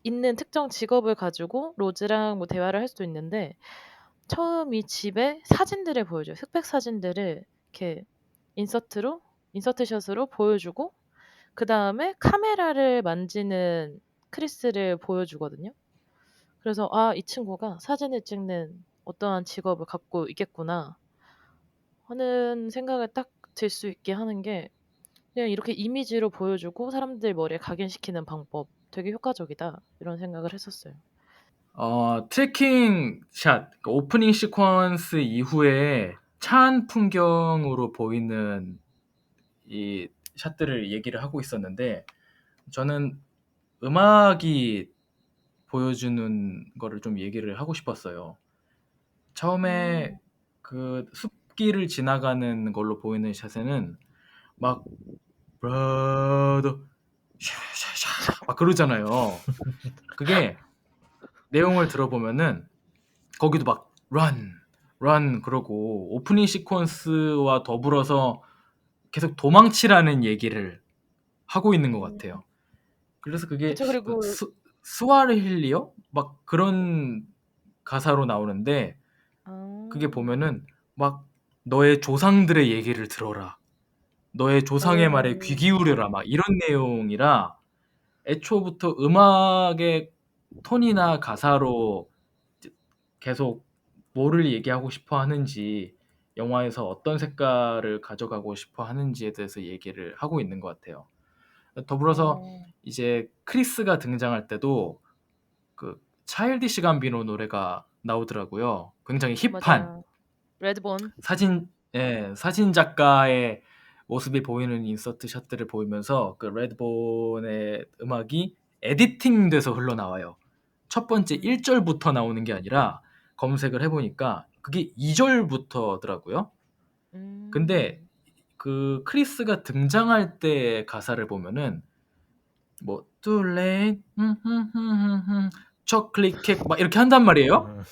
있는 특정 직업을 가지고 로즈랑 뭐 대화를 할 수도 있는데 처음 이 집의 사진들을 보여줘요. 흑백 사진들을 이렇게 인서트샷으로 보여주고 그다음에 카메라를 만지는 크리스를 보여주거든요. 그래서 '아 이 친구가 사진을 찍는 어떠한 직업을 갖고 있겠구나.' 하는 생각을 딱 들 수 있게 하는 게 그냥 이렇게 이미지로 보여주고 사람들 머리에 각인시키는 방법 되게 효과적이다. 이런 생각을 했었어요. 트래킹 샷, 그러니까 오프닝 시퀀스 이후에 차안 풍경으로 보이는 이 샷들을 얘기를 하고 있었는데, 저는 음악이 보여주는 거를 좀 얘기를 하고 싶었어요. 처음에 그 숲길을 지나가는 걸로 보이는 샷에는 막 브라더 샤샤샤 막 그러잖아요. 그게 내용을 들어보면은 거기도 막 런 그러고 오프닝 시퀀스와 더불어서 계속 도망치라는 얘기를 하고 있는 것 같아요. 그래서 그게 그쵸. 그리고 스와르힐리어 막 그런 가사로 나오는데, 그게 보면은 막 너의 조상들의 얘기를 들어라, 너의 조상의 말에 귀 기울여라 막 이런 내용이라, 애초부터 음악의 톤이나 가사로 이제 계속 뭐를 얘기하고 싶어 하는지, 영화에서 어떤 색깔을 가져가고 싶어 하는지에 대해서 얘기를 하고 있는 것 같아요. 더불어서 이제 크리스가 등장할 때도 그 차일디시 감비노 노래가 나오더라고요. 굉장히 힙한 맞아요. 레드본. 사진 작가의 모습이 보이는 인서트 샷들을 보이면서 그 레드본의 음악이 에디팅돼서 흘러나와요. 첫 번째 1절부터 나오는 게 아니라 검색을 해보니까 그게 2절부터더라고요. 근데 그 크리스가 등장할 때 가사를 보면은 뭐 too late 초콜릿 케이크 막 이렇게 한단 말이에요.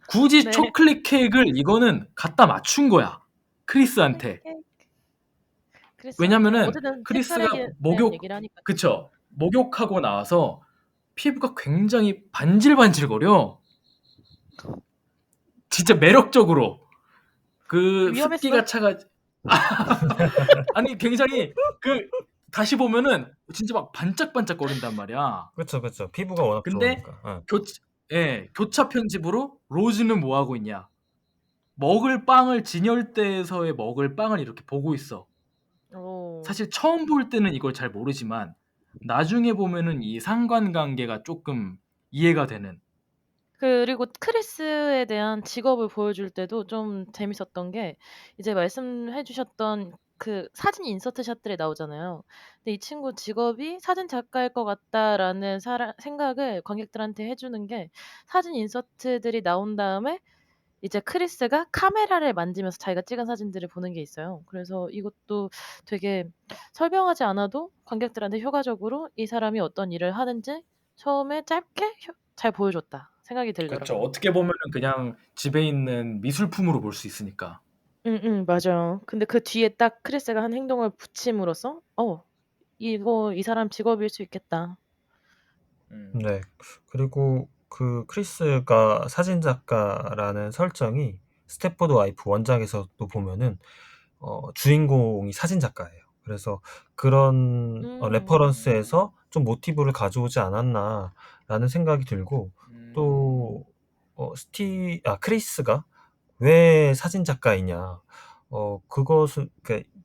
굳이 네. 초콜릿 케이크를 이거는 갖다 맞춘 거야, 크리스한테. 왜냐면은 어쨌든 크리스가 색깔에 대한 얘기를 하니까. 그쵸, 목욕하고 나와서 피부가 굉장히 반질반질거려. 진짜 매력적으로. 그 위험했어. 습기가 차가 아니 굉장히 다시 보면은 진짜 막 반짝반짝거린단 말이야. 그쵸. 피부가 워낙 근데 좋으니까. 교차 편집으로 로즈는 뭐 하고 있냐? 먹을 빵을 진열대에서의 먹을 빵을 이렇게 보고 있어. 사실 처음 볼 때는 이걸 잘 모르지만 나중에 보면은 이 상관관계가 조금 이해가 되는. 그리고 크리스에 대한 직업을 보여줄 때도 좀 재밌었던 게, 이제 말씀해 주셨던 그 사진 인서트 샷들이 나오잖아요. 근데 이 친구 직업이 사진 작가일 것 같다라는 생각을 관객들한테 해 주는 게, 사진 인서트들이 나온 다음에 이제 크리스가 카메라를 만지면서 자기가 찍은 사진들을 보는 게 있어요. 그래서 이것도 되게 설명하지 않아도 관객들한테 효과적으로 이 사람이 어떤 일을 하는지 처음에 짧게 잘 보여줬다 생각이 그렇죠. 들더라고요. 어떻게 보면은 그냥 집에 있는 미술품으로 볼 수 있으니까. 맞아요. 근데 그 뒤에 딱 크리스가 한 행동을 붙임으로써 이거 이 사람 직업일 수 있겠다. 네. 그리고 그 크리스가 사진 작가라는 설정이 스테포드 와이프 원작에서도 보면은 주인공이 사진 작가예요. 그래서 그런 레퍼런스에서 좀 모티브를 가져오지 않았나라는 생각이 들고, 또 크리스가 왜 사진 작가이냐? 그것은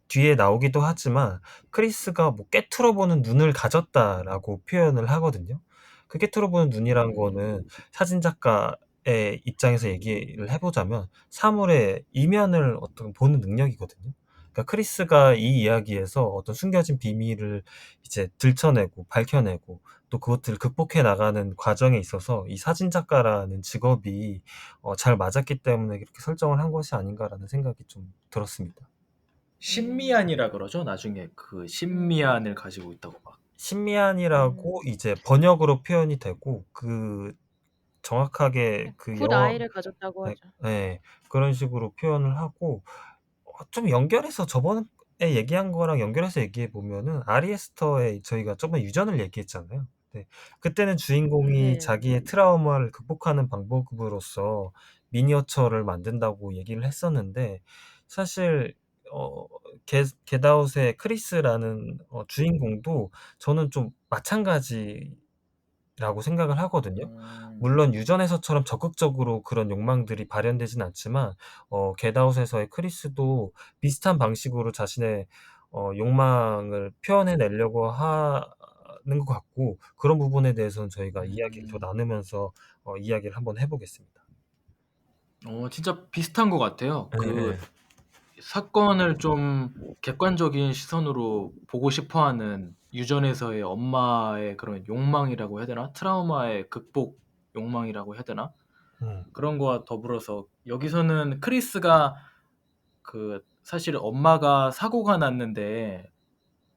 뒤에 나오기도 하지만 크리스가 뭐 깨트려보는 눈을 가졌다라고 표현을 하거든요. 그 깨트려보는 눈이란 거는 사진 작가의 입장에서 얘기를 해보자면 사물의 이면을 어떤 보는 능력이거든요. 그러니까 크리스가 이 이야기에서 어떤 숨겨진 비밀을 이제 들춰내고 밝혀내고 또 그것들을 극복해 나가는 과정에 있어서 이 사진 작가라는 직업이 잘 맞았기 때문에 이렇게 설정을 한 것이 아닌가라는 생각이 좀 들었습니다. 신미안이라 그러죠. 나중에 그 신미안을 가지고 있다고 막. 신미안이라고 이제 번역으로 표현이 되고, 그 정확하게 그 굿 영어, 아이를 가졌다고 하죠. 네, 그런 식으로 표현을 하고, 좀 연결해서 저번에 얘기한 거랑 연결해서 얘기해 보면은 아리에스터에 저희가 저번에 유전을 얘기했잖아요. 네. 그때는 주인공이 네. 자기의 트라우마를 극복하는 방법으로서 미니어처를 만든다고 얘기를 했었는데, 사실 겟아웃의 크리스라는 주인공도 저는 좀 마찬가지라고 생각을 하거든요. 물론 유전에서처럼 적극적으로 그런 욕망들이 발현되진 않지만 겟아웃에서의 크리스도 비슷한 방식으로 자신의 욕망을 표현해 내려고 하는 것 같고, 그런 부분에 대해서는 저희가 이야기를 더 나누면서 이야기를 한번 해보겠습니다. 진짜 비슷한 것 같아요. 네, 네. 사건을 좀 객관적인 시선으로 보고 싶어하는 유전에서의 엄마의 그런 욕망이라고 해야 되나? 트라우마의 극복 욕망이라고 해야 되나? 그런 거와 더불어서 여기서는 크리스가 사실 엄마가 사고가 났는데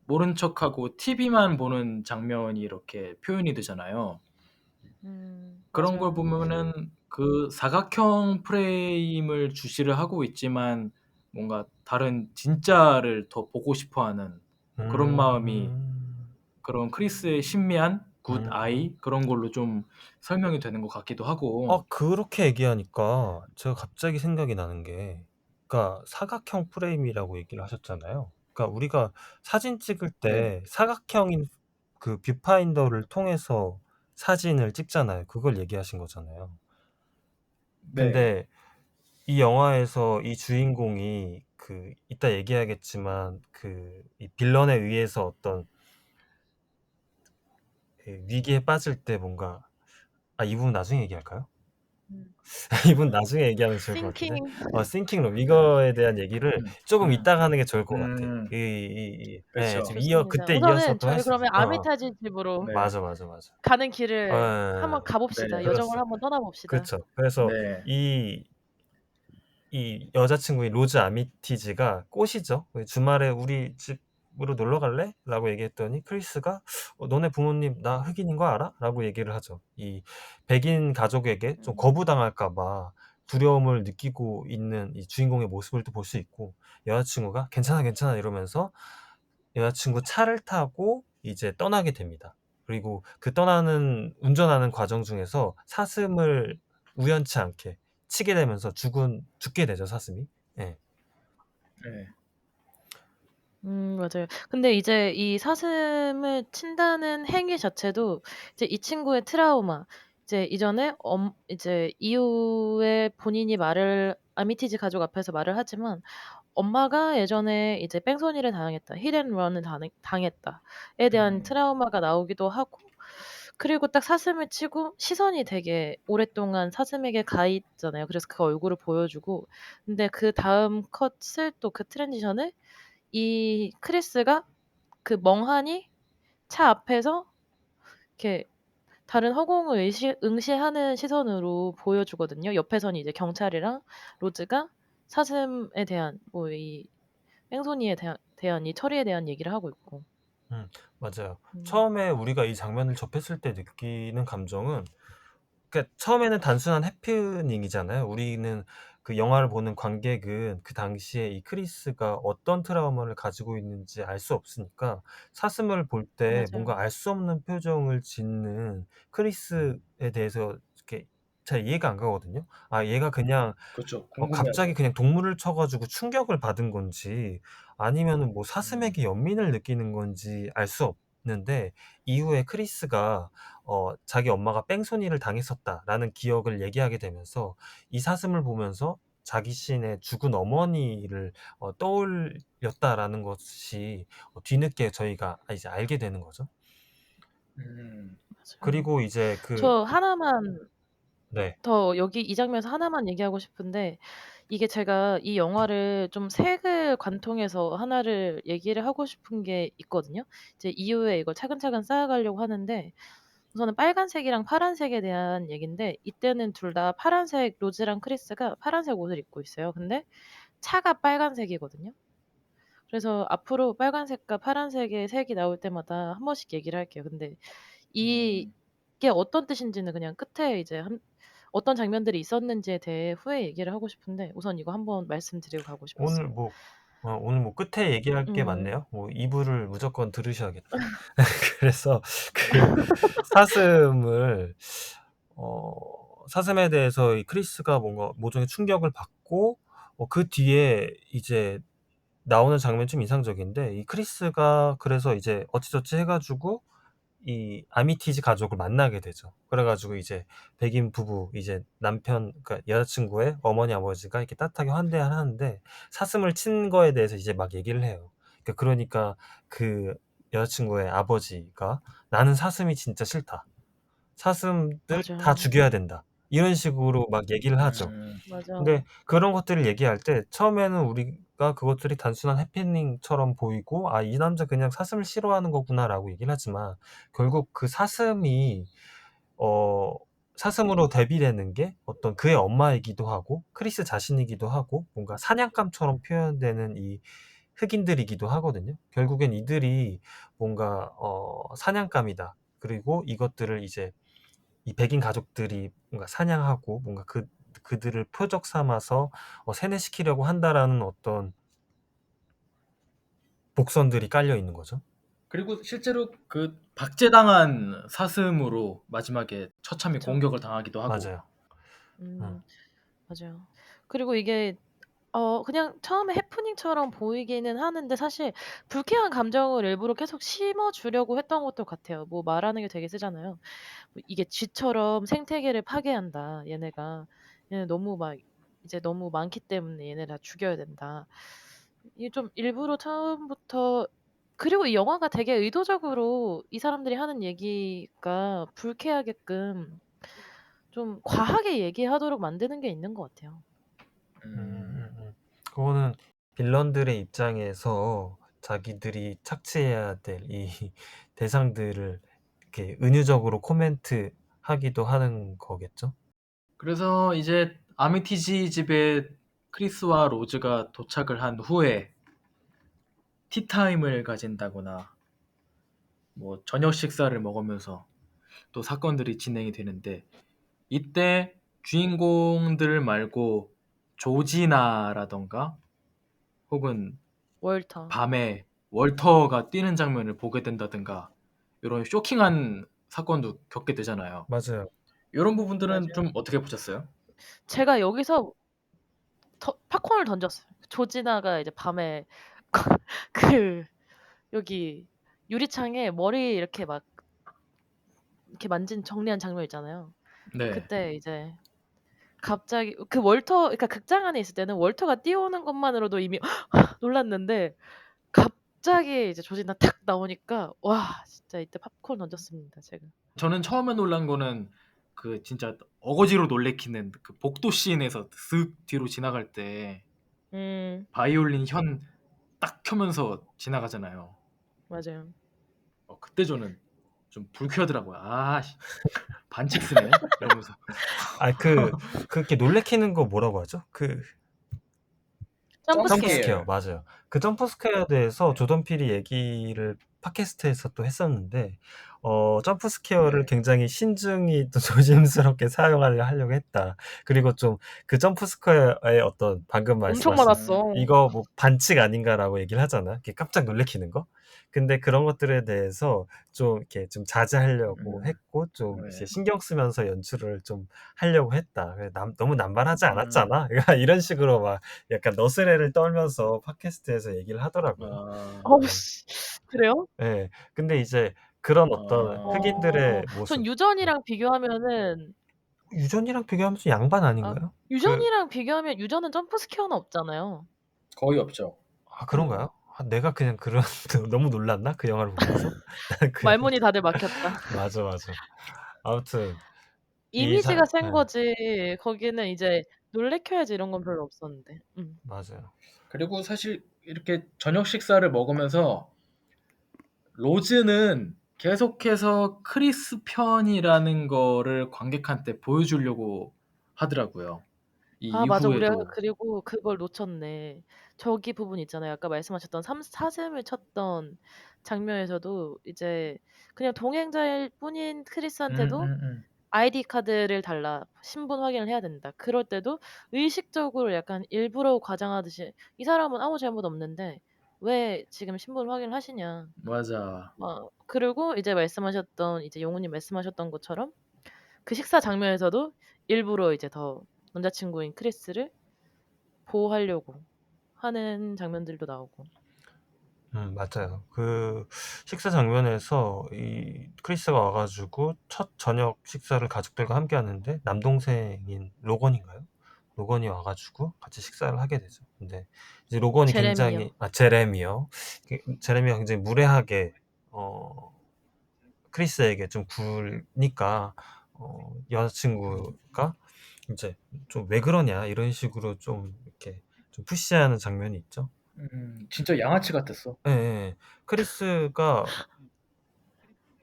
모른 척하고 TV만 보는 장면이 이렇게 표현이 되잖아요. 그런 걸 맞아요. 보면은 그 사각형 프레임을 주시를 하고 있지만 뭔가 다른 진짜를 더 보고 싶어하는 그런 마음이 그런 크리스의 신미한 굿 아이 그런 걸로 좀 설명이 되는 것 같기도 하고. 그렇게 얘기하니까 제가 갑자기 생각이 나는 게, 그러니까 사각형 프레임이라고 얘기를 하셨잖아요. 그러니까 우리가 사진 찍을 네. 때 사각형인 그 뷰파인더를 통해서 사진을 찍잖아요. 그걸 얘기하신 거잖아요. 네. 근데 이 영화에서 이 주인공이 이따 얘기하겠지만 이 빌런에 의해서 어떤 위기에 빠질 때 뭔가, 이 부분 나중에 얘기할까요? 이 부분 나중에 얘기하는 게 좋을 것 같은데. 싱킹. 싱킹룸 이거에 대한 얘기를 조금 이따가 하는 게 좋을 것 같아. 그렇죠. 지금 좋습니다. 그때 이어서 우선은 또 저희 그러면 아미타지 집으로 네. 맞아. 가는 길을 한번 네, 가봅시다. 네. 여정을 그렇죠. 한번 떠나봅시다. 그렇죠. 그래서 네. 이 여자친구인 로즈 아미티지가 꼬시죠. 주말에 우리 집으로 놀러 갈래? 라고 얘기했더니 크리스가 너네 부모님 나 흑인인 거 알아? 라고 얘기를 하죠. 이 백인 가족에게 좀 거부당할까 봐 두려움을 느끼고 있는 이 주인공의 모습을 또 볼 수 있고, 여자친구가 괜찮아 이러면서 여자친구 차를 타고 이제 떠나게 됩니다. 그리고 운전하는 과정 중에서 사슴을 우연치 않게 치게 되면서 죽게 되죠, 사슴이. 예. 네. 맞아요. 근데 이제 이 사슴을 친다는 행위 자체도 이제 이 친구의 트라우마, 이제 이전에 이제 이후에 본인이 아미티지 가족 앞에서 말을 하지만 엄마가 예전에 이제 뺑소니를 당했다, 히트앤런을 당했다에 대한 트라우마가 나오기도 하고, 그리고 딱 사슴을 치고 시선이 되게 오랫동안 사슴에게 가 있잖아요. 그래서 그 얼굴을 보여주고, 근데 그다음 컷을 또 그 트랜지션을 이 크리스가 멍하니 차 앞에서 이렇게 다른 허공을 응시하는 시선으로 보여주거든요. 옆에서는 이제 경찰이랑 로즈가 사슴에 대한 이 뺑소니에 대한 이 처리에 대한 얘기를 하고 있고. 맞아요. 처음에 우리가 이 장면을 접했을 때 느끼는 감정은, 그러니까 처음에는 단순한 해프닝이잖아요. 우리는 그 영화를 보는 관객은 그 당시에 이 크리스가 어떤 트라우마를 가지고 있는지 알 수 없으니까 사슴을 볼 때 맞아요. 뭔가 알 수 없는 표정을 짓는 크리스에 대해서 이렇게 잘 이해가 안 가거든요. 얘가 그냥 그렇죠. 갑자기 궁금해하죠. 그냥 동물을 쳐 가지고 충격을 받은 건지, 아니면은 뭐 사슴에게 연민을 느끼는 건지 알 수 없는데, 이후에 크리스가 자기 엄마가 뺑소니를 당했었다라는 기억을 얘기하게 되면서 이 사슴을 보면서 자기 시인의 죽은 어머니를 떠올렸다라는 것이 뒤늦게 저희가 이제 알게 되는 거죠. 음. 맞아요. 그리고 이제 저 하나만 네. 더 여기 이 장면에서 하나만 얘기하고 싶은데, 이게 제가 이 영화를 좀 색을 관통해서 하나를 얘기를 하고 싶은 게 있거든요. 이제 이후에 이걸 차근차근 쌓아가려고 하는데, 우선은 빨간색이랑 파란색에 대한 얘긴데, 이때는 둘 다 파란색, 로즈랑 크리스가 파란색 옷을 입고 있어요. 근데 차가 빨간색이거든요. 그래서 앞으로 빨간색과 파란색의 색이 나올 때마다 한 번씩 얘기를 할게요. 근데 이게 어떤 뜻인지는 그냥 끝에 이제 어떤 장면들이 있었는지에 대해 후에 얘기를 하고 싶은데, 우선 이거 한번 말씀드리고 가고 오늘 싶었어요. 뭐 끝에 얘기할 게 음. 많네요. 2부를 무조건 들으셔야겠다. 그래서 사슴을 사슴에 대해서 이 크리스가 뭔가 모종의 충격을 받고, 그 뒤에 이제 나오는 장면이 좀 인상적인데, 이 크리스가 그래서 이제 어찌저찌 해가지고 이 아미티지 가족을 만나게 되죠. 그래가지고 이제 백인 부부, 이제 그러니까 여자친구의 어머니 아버지가 이렇게 따뜻하게 환대하는데, 사슴을 친 거에 대해서 이제 막 얘기를 해요. 그러니까 그 여자친구의 아버지가 나는 사슴이 진짜 싫다. 사슴들 다 맞아요. 죽여야 된다. 이런 식으로 막 얘기를 하죠. 맞아. 근데 그런 것들을 얘기할 때 처음에는 우리가 그것들이 단순한 해프닝처럼 보이고 '아 이 남자 그냥 사슴을 싫어하는 거구나.'라고 얘기를 하지만 결국 그 사슴이 어 사슴으로 데뷔되는 게 어떤 그의 엄마이기도 하고 크리스 자신이기도 하고 뭔가 사냥감처럼 표현되는 이 흑인들이기도 하거든요. 결국엔 이들이 뭔가 사냥감이다. 그리고 이것들을 이제 이 백인 가족들이 뭔가 사냥하고 뭔가 그들을 표적 삼아서 세뇌시키려고 한다라는 어떤 복선들이 깔려 있는 거죠. 그리고 실제로 그 박제당한 사슴으로 마지막에 처참히 그쵸. 공격을 당하기도 하고. 맞아요. 맞아요. 그리고 이게 그냥 처음에 해프닝처럼 보이기는 하는데 사실 불쾌한 감정을 일부러 계속 심어 주려고 했던 것도 같아요. 뭐 말하는 게 되게 세잖아요. 뭐 "이게 쥐처럼 생태계를 파괴한다, 얘네가. 얘네 너무 막 이제 너무 많기 때문에 얘네 다 죽여야 된다." 이게 좀 일부러 처음부터, 그리고 이 영화가 되게 의도적으로 이 사람들이 하는 얘기가 불쾌하게끔 좀 과하게 얘기하도록 만드는 게 있는 것 같아요. 그거는 빌런들의 입장에서 자기들이 착취해야 될 이 대상들을 이렇게 은유적으로 코멘트하기도 하는 거겠죠? 그래서 이제 아미티지 집에 크리스와 로즈가 도착을 한 후에 티타임을 가진다거나 뭐 저녁 식사를 먹으면서 또 사건들이 진행이 되는데, 이때 주인공들 말고 조지나라던가 혹은 월터. 밤에 월터가 뛰는 장면을 보게 된다든가 이런 쇼킹한 사건도 겪게 되잖아요. 맞아요. 이런 부분들은 맞아요. 좀 어떻게 보셨어요? 제가 여기서 팝콘을 던졌어요. 조지나가 이제 밤에 그 여기 유리창에 머리 이렇게 막 이렇게 정리한 장면 있잖아요. 네. 그때 이제 갑자기 그 월터, 그러니까 극장 안에 있을 때는 월터가 뛰어오는 것만으로도 이미 놀랐는데 갑자기 이제 조지나 탁 나오니까 와 진짜 이때 팝콘 던졌습니다, 제가. 저는 처음에 놀란 거는 그 진짜 어거지로 놀래키는 그 복도 씬에서 쓱 뒤로 지나갈 때 음. 바이올린 현 딱 켜면서 지나가잖아요. 맞아요. 그때 저는 좀 불쾌하더라고요. 반칙 쓰네 이러면서. 그렇게 놀래키는 거 뭐라고 하죠? 점프 점프 스케어. 스퀘어 맞아요. 그 점프 스퀘어에 대해서 조던 필이 얘기를 팟캐스트에서 또 했었는데 점프 스퀘어를 굉장히 신중히 또 조심스럽게 하려고 했다. 그리고 좀 그 점프 스퀘어의 어떤 방금 엄청 말씀하신 많았어. 이거 뭐 반칙 아닌가라고 얘기를 하잖아. 이렇게 깜짝 놀래키는 거. 근데 그런 것들에 대해서 좀 이렇게 좀 자제하려고 했고 좀 이제 신경 쓰면서 연출을 좀 하려고 했다. 너무 남발하지 않았잖아. 이런 식으로 막 약간 너스레를 떨면서 팟캐스트에서 얘기를 하더라고요. 씨. 그래요? 네. 근데 이제 그런 어떤 흑인들의 전 모습. 유전이랑 비교하면은 유전이랑 비교하면 좀 양반 아닌가요? 유전이랑 비교하면 유전은 점프 스퀘어는 없잖아요. 거의 없죠. 그런가요? 내가 그냥 너무 놀랐나? 그 영화를 보면서? 나는 그 말문이 다들 막혔다. 맞아. 아무튼 이미지가 센 네, 거지 거기는 이제 놀래켜야지 이런 건 별로 없었는데. 맞아요. 그리고 사실 이렇게 저녁 식사를 먹으면서 로즈는 계속해서 크리스 편이라는 거를 관객한테 보여주려고 하더라고요. 이 맞아. 우리가 이후에도. 그리고 그걸 놓쳤네. 저기 부분 있잖아요. 아까 말씀하셨던 사슴을 쳤던 장면에서도 이제 그냥 동행자일 뿐인 크리스한테도 아이디 카드를 달라. 신분 확인을 해야 된다. 그럴 때도 의식적으로 약간 일부러 과장하듯이 "이 사람은 아무 잘못 없는데 왜 지금 신분 확인을 하시냐." 맞아. 그리고 이제 말씀하셨던, 이제 용우님 말씀하셨던 것처럼 그 식사 장면에서도 일부러 이제 더 남자친구인 크리스를 보호하려고 하는 장면들도 나오고. 맞아요. 그 식사 장면에서 이 크리스가 와 가지고 첫 저녁 식사를 가족들과 함께 하는데 남동생인 로건인가요? 로건이 와 가지고 같이 식사를 하게 되죠. 근데 이제 로건이 제레미요. 굉장히 제레미요. 제레미가 굉장히 무례하게 크리스에게 좀 굴니까 여자친구가 이제 좀 왜 그러냐 이런 식으로 좀 이렇게 좀 푸시하는 장면이 있죠. 진짜 양아치 같았어. 예, 예. 크리스가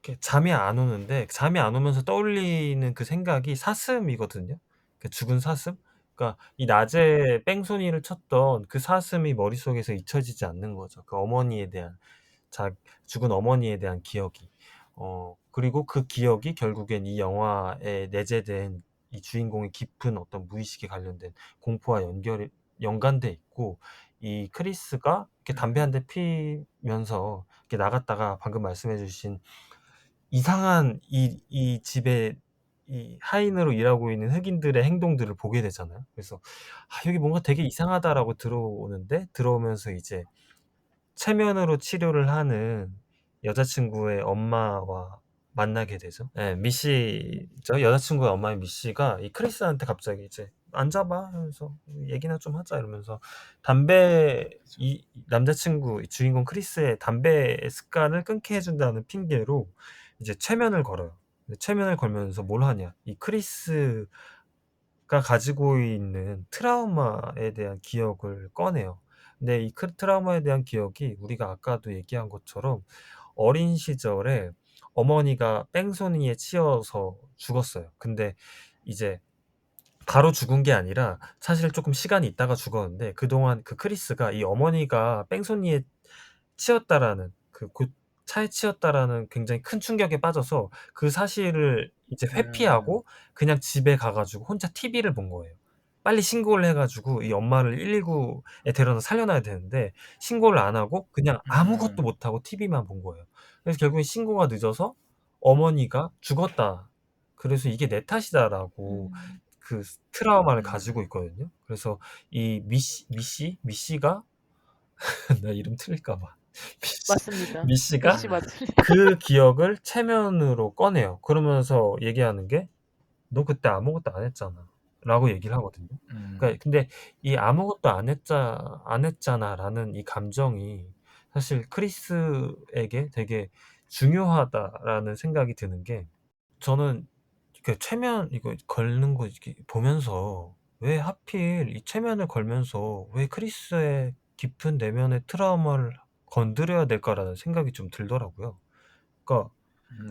이렇게 잠이 안 오는데 잠이 안 오면서 떠올리는 그 생각이 사슴이거든요. 그 죽은 사슴. 그러니까 이 낮에 뺑소니를 쳤던 그 사슴이 머릿속에서 잊혀지지 않는 거죠. 그 어머니에 대한 자 죽은 어머니에 대한 기억이. 그리고 그 기억이 결국엔 이 영화에 내재된 이 주인공의 깊은 어떤 무의식에 관련된 공포와 연관돼 있고 이 크리스가 이렇게 담배 한 대 피면서 이렇게 나갔다가 방금 말씀해 주신 이상한 이 집에 이 하인으로 일하고 있는 흑인들의 행동들을 보게 되잖아요. 그래서 '아 여기 뭔가 되게 이상하다.'라고 들어오면서 이제 체면으로 치료를 하는 여자친구의 엄마와 만나게 되죠. 예, 미씨죠. 여자친구의 엄마인 미씨가 이 크리스한테 갑자기 이제 "앉아봐." 하면서 "얘기나 좀 하자." 이러면서 담배 이 남자친구 이 주인공 크리스의 담배 습관을 끊게 해 준다는 핑계로 이제 최면을 걸어요. 근데 최면을 걸면서 뭘 하냐. 이 크리스가 가지고 있는 트라우마에 대한 기억을 꺼내요. 근데 이 트라우마에 대한 기억이 우리가 아까도 얘기한 것처럼 어린 시절에 어머니가 뺑소니에 치여서 죽었어요. 근데 이제 바로 죽은 게 아니라 사실 조금 시간이 있다가 죽었는데 그동안 그 크리스가 이 어머니가 뺑소니에 치였다라는 차에 치였다라는 굉장히 큰 충격에 빠져서 그 사실을 이제 회피하고 그냥 집에 가 가지고 혼자 TV를 본 거예요. 빨리 신고를 해 가지고 이 엄마를 119에 데려다 살려놔야 되는데 신고를 안 하고 그냥 아무것도 못 하고 TV만 본 거예요. 그래서 결국엔 신고가 늦어서 어머니가 "죽었다. 그래서 이게 내 탓이다."라고 그 트라우마를 가지고 있거든요. 그래서 이 미씨가 나 이름 틀릴까 봐. 맞습니다. 미씨가 미씨 맞아요. 그 기억을 체면으로 꺼내요. 그러면서 얘기하는 게 "너 그때 아무것도 안 했잖아."라고 얘기를 하거든요. 그러니까 근데 이 "아무것도 안 했잖아."라는 이 감정이 사실 크리스에게 되게 중요하다라는 생각이 드는 게 저는 그 최면 이거 걸는 거 이렇게 보면서 '왜 하필 이 최면을 걸면서 왜 크리스의 깊은 내면의 트라우마를 건드려야 될까?'라는 생각이 좀 들더라고요. 그러니까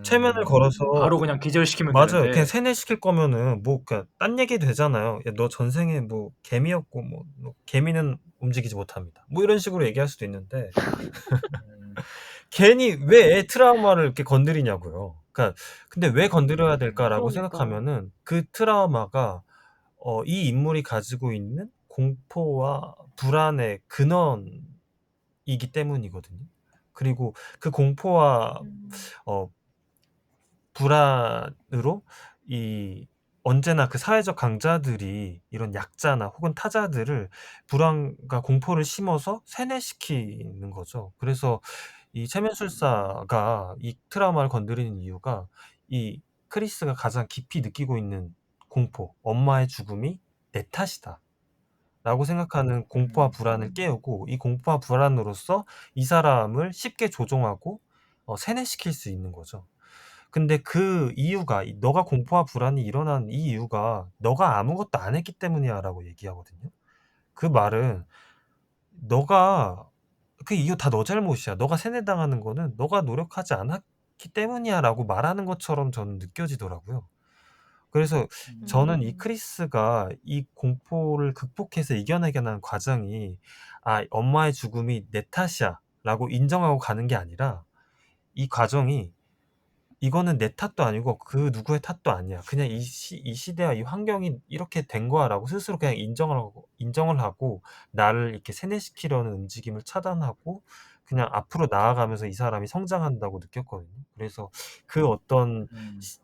최면을 걸어서 바로 그냥 기절시키면 맞아요. 그냥 되는데. 세뇌시킬 거면은 뭐 그러니까 딴 얘기 되잖아요. "야 너 전생에 뭐 개미였고 뭐 개미는 움직이지 못합니다." 뭐 이런 식으로 얘기할 수도 있는데 괜히 왜 애 트라우마를 이렇게 건드리냐고요. 그러니까 근데 '왜 건드려야 될까?'라고 그러니까. 생각하면은 그 트라우마가 이 인물이 가지고 있는 공포와 불안의 근원이기 때문이거든요. 그리고 그 공포와 어 불안으로 이 언제나 그 사회적 강자들이 이런 약자나 혹은 타자들을 불안과 공포를 심어서 세뇌시키는 거죠. 그래서 이 체면술사가 이 트라우마를 건드리는 이유가 이 크리스가 가장 깊이 느끼고 있는 공포, '엄마의 죽음이 내 탓이다.'라고 생각하는 공포와 불안을 깨우고 이 공포와 불안으로써 이 사람을 쉽게 조종하고 세뇌시킬 수 있는 거죠. 근데 그 이유가 "너가 공포와 불안이 일어난 이 이유가 너가 아무것도 안 했기 때문이야."라고 얘기하거든요. 그 말은 "너가 그 이유 다 너 잘못이야. 너가 세뇌당하는 거는 너가 노력하지 않았기 때문이야."라고 말하는 것처럼 저는 느껴지더라고요. 그래서 저는 이 크리스가 이 공포를 극복해서 이겨내가는 과정이 '아 엄마의 죽음이 내 탓이야.'라고 인정하고 가는 게 아니라 이 과정이 '이거는 내 탓도 아니고 그 누구의 탓도 아니야. 그냥 이 시대와 이 환경이 이렇게 된 거야.'라고 스스로 그냥 인정을 하고 나를 이렇게 세뇌시키려는 움직임을 차단하고 그냥 앞으로 나아가면서 이 사람이 성장한다고 느꼈거든요. 그래서 그 어떤 시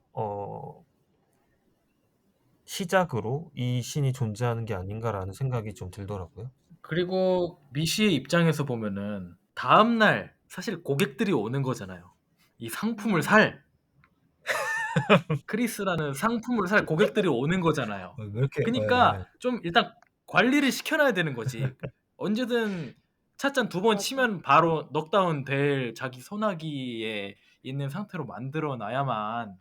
시작으로 이 신이 존재하는 게 아닌가라는 생각이 좀 들더라고요. 그리고 미씨의 입장에서 보면은 다음날 사실 고객들이 오는 거잖아요. 이 상품을 살 크리스라는 상품을 살 고객들이 오는 거잖아요. 왜 이렇게 그니까 좀 일단 관리를 시켜놔야 되는 거지. 언제든 찻잔 2번 치면 바로 넉다운 될 자기 소나기에 있는 상태로 만들어 놔야만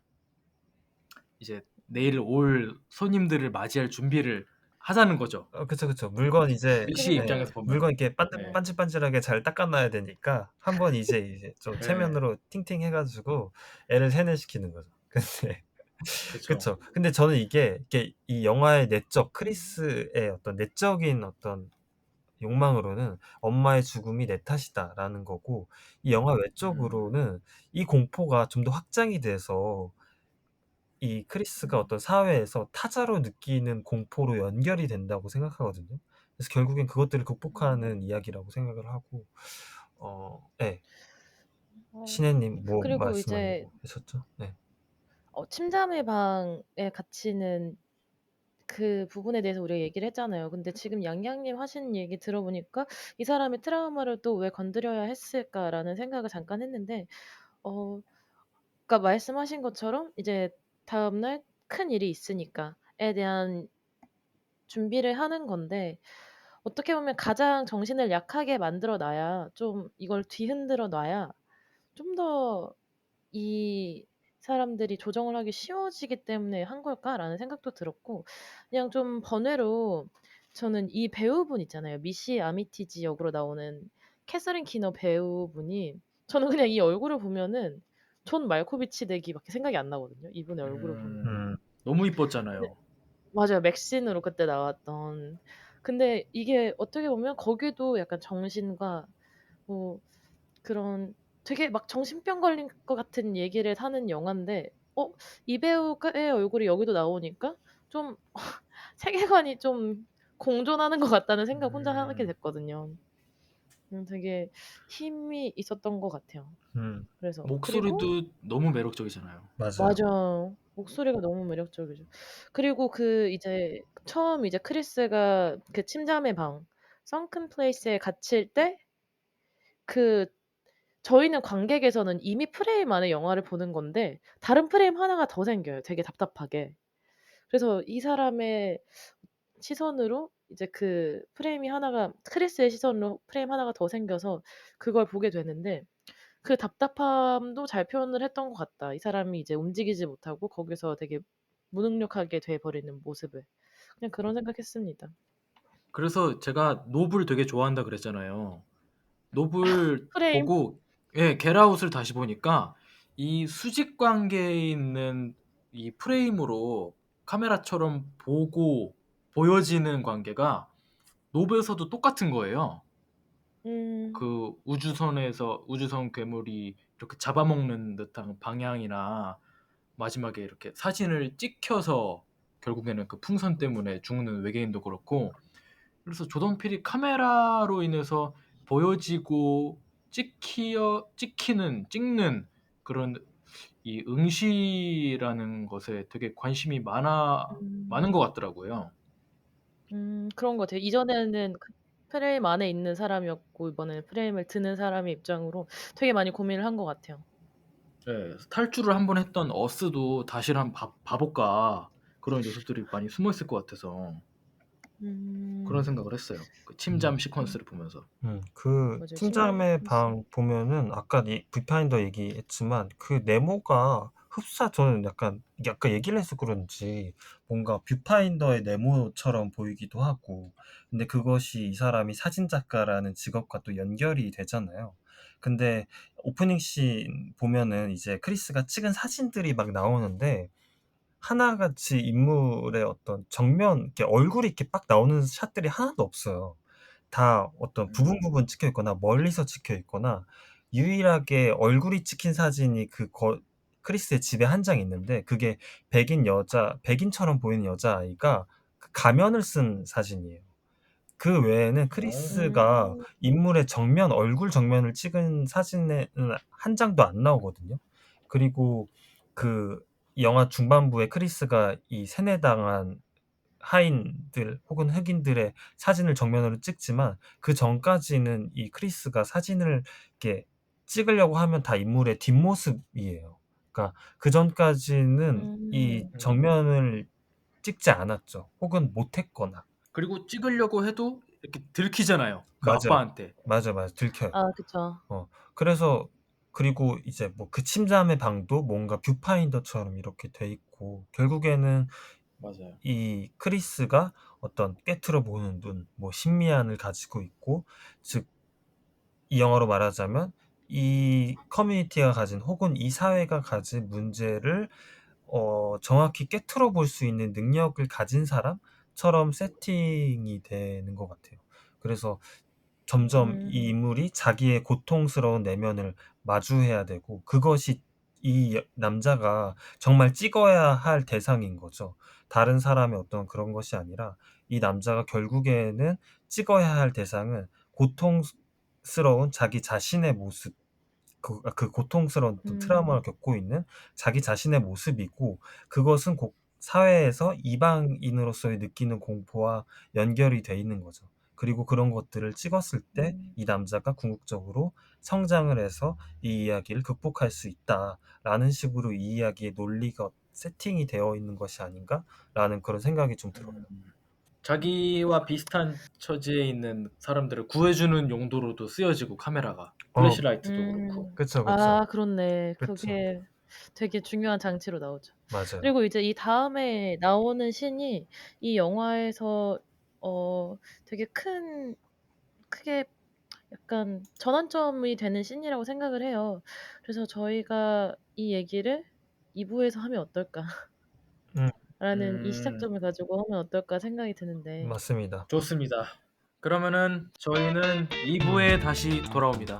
이제 내일 올 손님들을 맞이할 준비를 하자는 거죠. 그쵸. 물건 이제 미씨 그리고 입장에서 보면. 물건 이렇게 네. 반질반질하게 잘 닦아놔야 되니까 한번 이제 좀 네. 체면으로 팅팅 해가지고 애를 세뇌시키는 거죠. 근데 그렇죠. 그쵸. 근데 저는 이게 이 영화의 내적 크리스의 어떤 내적인 어떤 욕망으로는 엄마의 죽음이 내 탓이다라는 거고, 이 영화 외적으로는 이 공포가 좀 더 확장이 돼서 이 크리스가 어떤 사회에서 타자로 느끼는 공포로 연결이 된다고 생각하거든요. 그래서 결국엔 그것들을 극복하는 이야기라고 생각을 하고, 네. 어, 신혜님 뭐 그리고 이제 말씀하려고 하셨죠? 네. 침잠의 방에 갇히는 그 부분에 대해서 우리가 얘기를 했잖아요. 근데 지금 양양님 하신 얘기 들어보니까 이 사람의 트라우마를 또 왜 건드려야 했을까라는 생각을 잠깐 했는데, 그러니까 말씀하신 것처럼 이제 다음날 큰 일이 있으니까에 대한 준비를 하는 건데, 어떻게 보면 가장 정신을 약하게 만들어 놔야, 좀 이걸 뒤흔들어 놔야 좀 더 이 사람들이 조정을 하기 쉬워지기 때문에 한 걸까라는 생각도 들었고, 그냥 좀 번외로 저는 이 배우분 있잖아요. 미시 아미티지 역으로 나오는 캐서린 키너 배우분이, 저는 그냥 이 얼굴을 보면은 존 말코비치 댁이 밖에 생각이 안 나거든요. 이분의 얼굴을 보면. 너무 근데 이뻤잖아요. 맞아요. 맥신으로 그때 나왔던. 근데 이게 어떻게 보면 거기도 약간 정신과 뭐 그런 되게 막 정신병 걸린 것 같은 얘기를 하는 영화인데, 이 배우의 얼굴이 여기도 나오니까 좀 세계관이 좀 공존하는 것 같다는 생각 혼자 하게 됐거든요. 되게 힘이 있었던 것 같아요. 그래서 그리고 목소리도 너무 매력적이잖아요. 맞아요. 맞아요. 목소리가 너무 매력적이죠. 그리고 그 이제 처음 이제 크리스가 그 침잠의 방, sunken place에 갇힐 때, 그 저희는 관객에서는 이미 프레임 안에 영화를 보는 건데 다른 프레임 하나가 더 생겨요, 되게 답답하게. 그래서 이 사람의 시선으로 이제 그 프레임이 하나가, 크리스의 시선으로 프레임 하나가 더 생겨서 그걸 보게 되는데, 그 답답함도 잘 표현을 했던 것 같다. 이 사람이 이제 움직이지 못하고 거기서 되게 무능력하게 돼 버리는 모습을. 그냥 그런 생각했습니다. 그래서 제가 노블 되게 좋아한다 그랬잖아요. 노블 프레임. 보고 겟아웃을 다시 보니까 이 수직 관계에 있는 이 프레임으로 카메라처럼 보고 보여지는 관계가 노블에서도 똑같은 거예요. 그 우주선 괴물이 이렇게 잡아먹는 듯한 방향이나 마지막에 이렇게 사진을 찍혀서 결국에는 그 풍선 때문에 죽는 외계인도 그렇고, 그래서 조던 필이 카메라로 인해서 보여지고 찍는 그런 이 응시라는 것에 되게 관심이 많은 것 같더라고요. 그런 것 같아요. 이전에는 그 프레임 안에 있는 사람이었고 이번에는 프레임을 드는 사람의 입장으로 되게 많이 고민을 한 것 같아요. 예, 탈출을 한번 했던 어스도 다시 한번 봐볼까, 그런 요소들이 많이 숨어 있을 것 같아서 그런 생각을 했어요. 그 침잠 시퀀스를 보면서. 그 맞아요. 팀장의 침잠 방 보면은 아까 뷰파인더 얘기했지만 그 네모가 저는 약간 아까 얘기를 해서 그런지 뭔가 뷰파인더의 네모처럼 보이기도 하고, 근데 그것이 이 사람이 사진작가라는 직업과 또 연결이 되잖아요. 근데 오프닝 씬 보면은 이제 크리스가 찍은 사진들이 막 나오는데 하나같이 인물의 어떤 정면, 이렇게 얼굴이 이렇게 빡 나오는 샷들이 하나도 없어요. 다 어떤 부분 찍혀 있거나 멀리서 찍혀 있거나, 유일하게 얼굴이 찍힌 사진이 크리스의 집에 한 장 있는데, 그게 백인처럼 보이는 여자아이가 그 가면을 쓴 사진이에요. 그 외에는 크리스가 인물의 얼굴 정면을 찍은 사진에는 한 장도 안 나오거든요. 그리고 그 영화 중반부에 크리스가 이 세뇌당한 하인들 혹은 흑인들의 사진을 정면으로 찍지만, 그 전까지는 이 크리스가 사진을 이렇게 찍으려고 하면 다 인물의 뒷모습이에요. 그러니까 그 전까지는 이 정면을 찍지 않았죠. 혹은 못했거나. 그리고 찍으려고 해도 이렇게 들키잖아요, 그 맞아요. 아빠한테. 맞아. 들켜요. 그쵸. 그래서 그리고 이제 뭐 그 침잠의 방도 뭔가 뷰파인더처럼 이렇게 돼 있고, 결국에는 맞아요. 이 크리스가 어떤 깨트려 보는 눈, 뭐 신미안을 가지고 있고, 즉 이 영어로 말하자면 이 커뮤니티가 가진, 혹은 이 사회가 가진 문제를 정확히 깨트려 볼 수 있는 능력을 가진 사람처럼 세팅이 되는 것 같아요. 그래서 점점 이 음. 인물이 자기의 고통스러운 내면을 마주해야 되고, 그것이 이 남자가 정말 찍어야 할 대상인 거죠. 다른 사람의 어떤 그런 것이 아니라, 이 남자가 결국에는 찍어야 할 대상은 고통스러운 자기 자신의 모습, 그 고통스러운 어떤 트라우마를 겪고 있는 자기 자신의 모습이고, 그것은 사회에서 이방인으로서의 느끼는 공포와 연결이 돼 있는 거죠. 그리고 그런 것들을 찍었을 때 이 남자가 궁극적으로 성장을 해서 이 이야기를 극복할 수 있다라는 식으로 이 이야기의 논리가 세팅이 되어 있는 것이 아닌가라는 그런 생각이 좀 들어요. 자기와 비슷한 처지에 있는 사람들을 구해주는 용도로도 쓰여지고, 카메라가 어, 플래시라이트도 그렇고. 그쵸, 아, 그렇네. 그쵸. 그게 되게 중요한 장치로 나오죠. 맞아요. 그리고 이제 이 다음에 나오는 씬이 이 영화에서 되게 크게 약간 전환점이 되는 씬이라고 생각을 해요. 그래서 저희가 이 얘기를 2부에서 하면 어떨까? 라는 이 음, 시작점을 가지고 하면 어떨까 생각이 드는데. 맞습니다. 좋습니다. 그러면은 저희는 2부에 다시 돌아옵니다.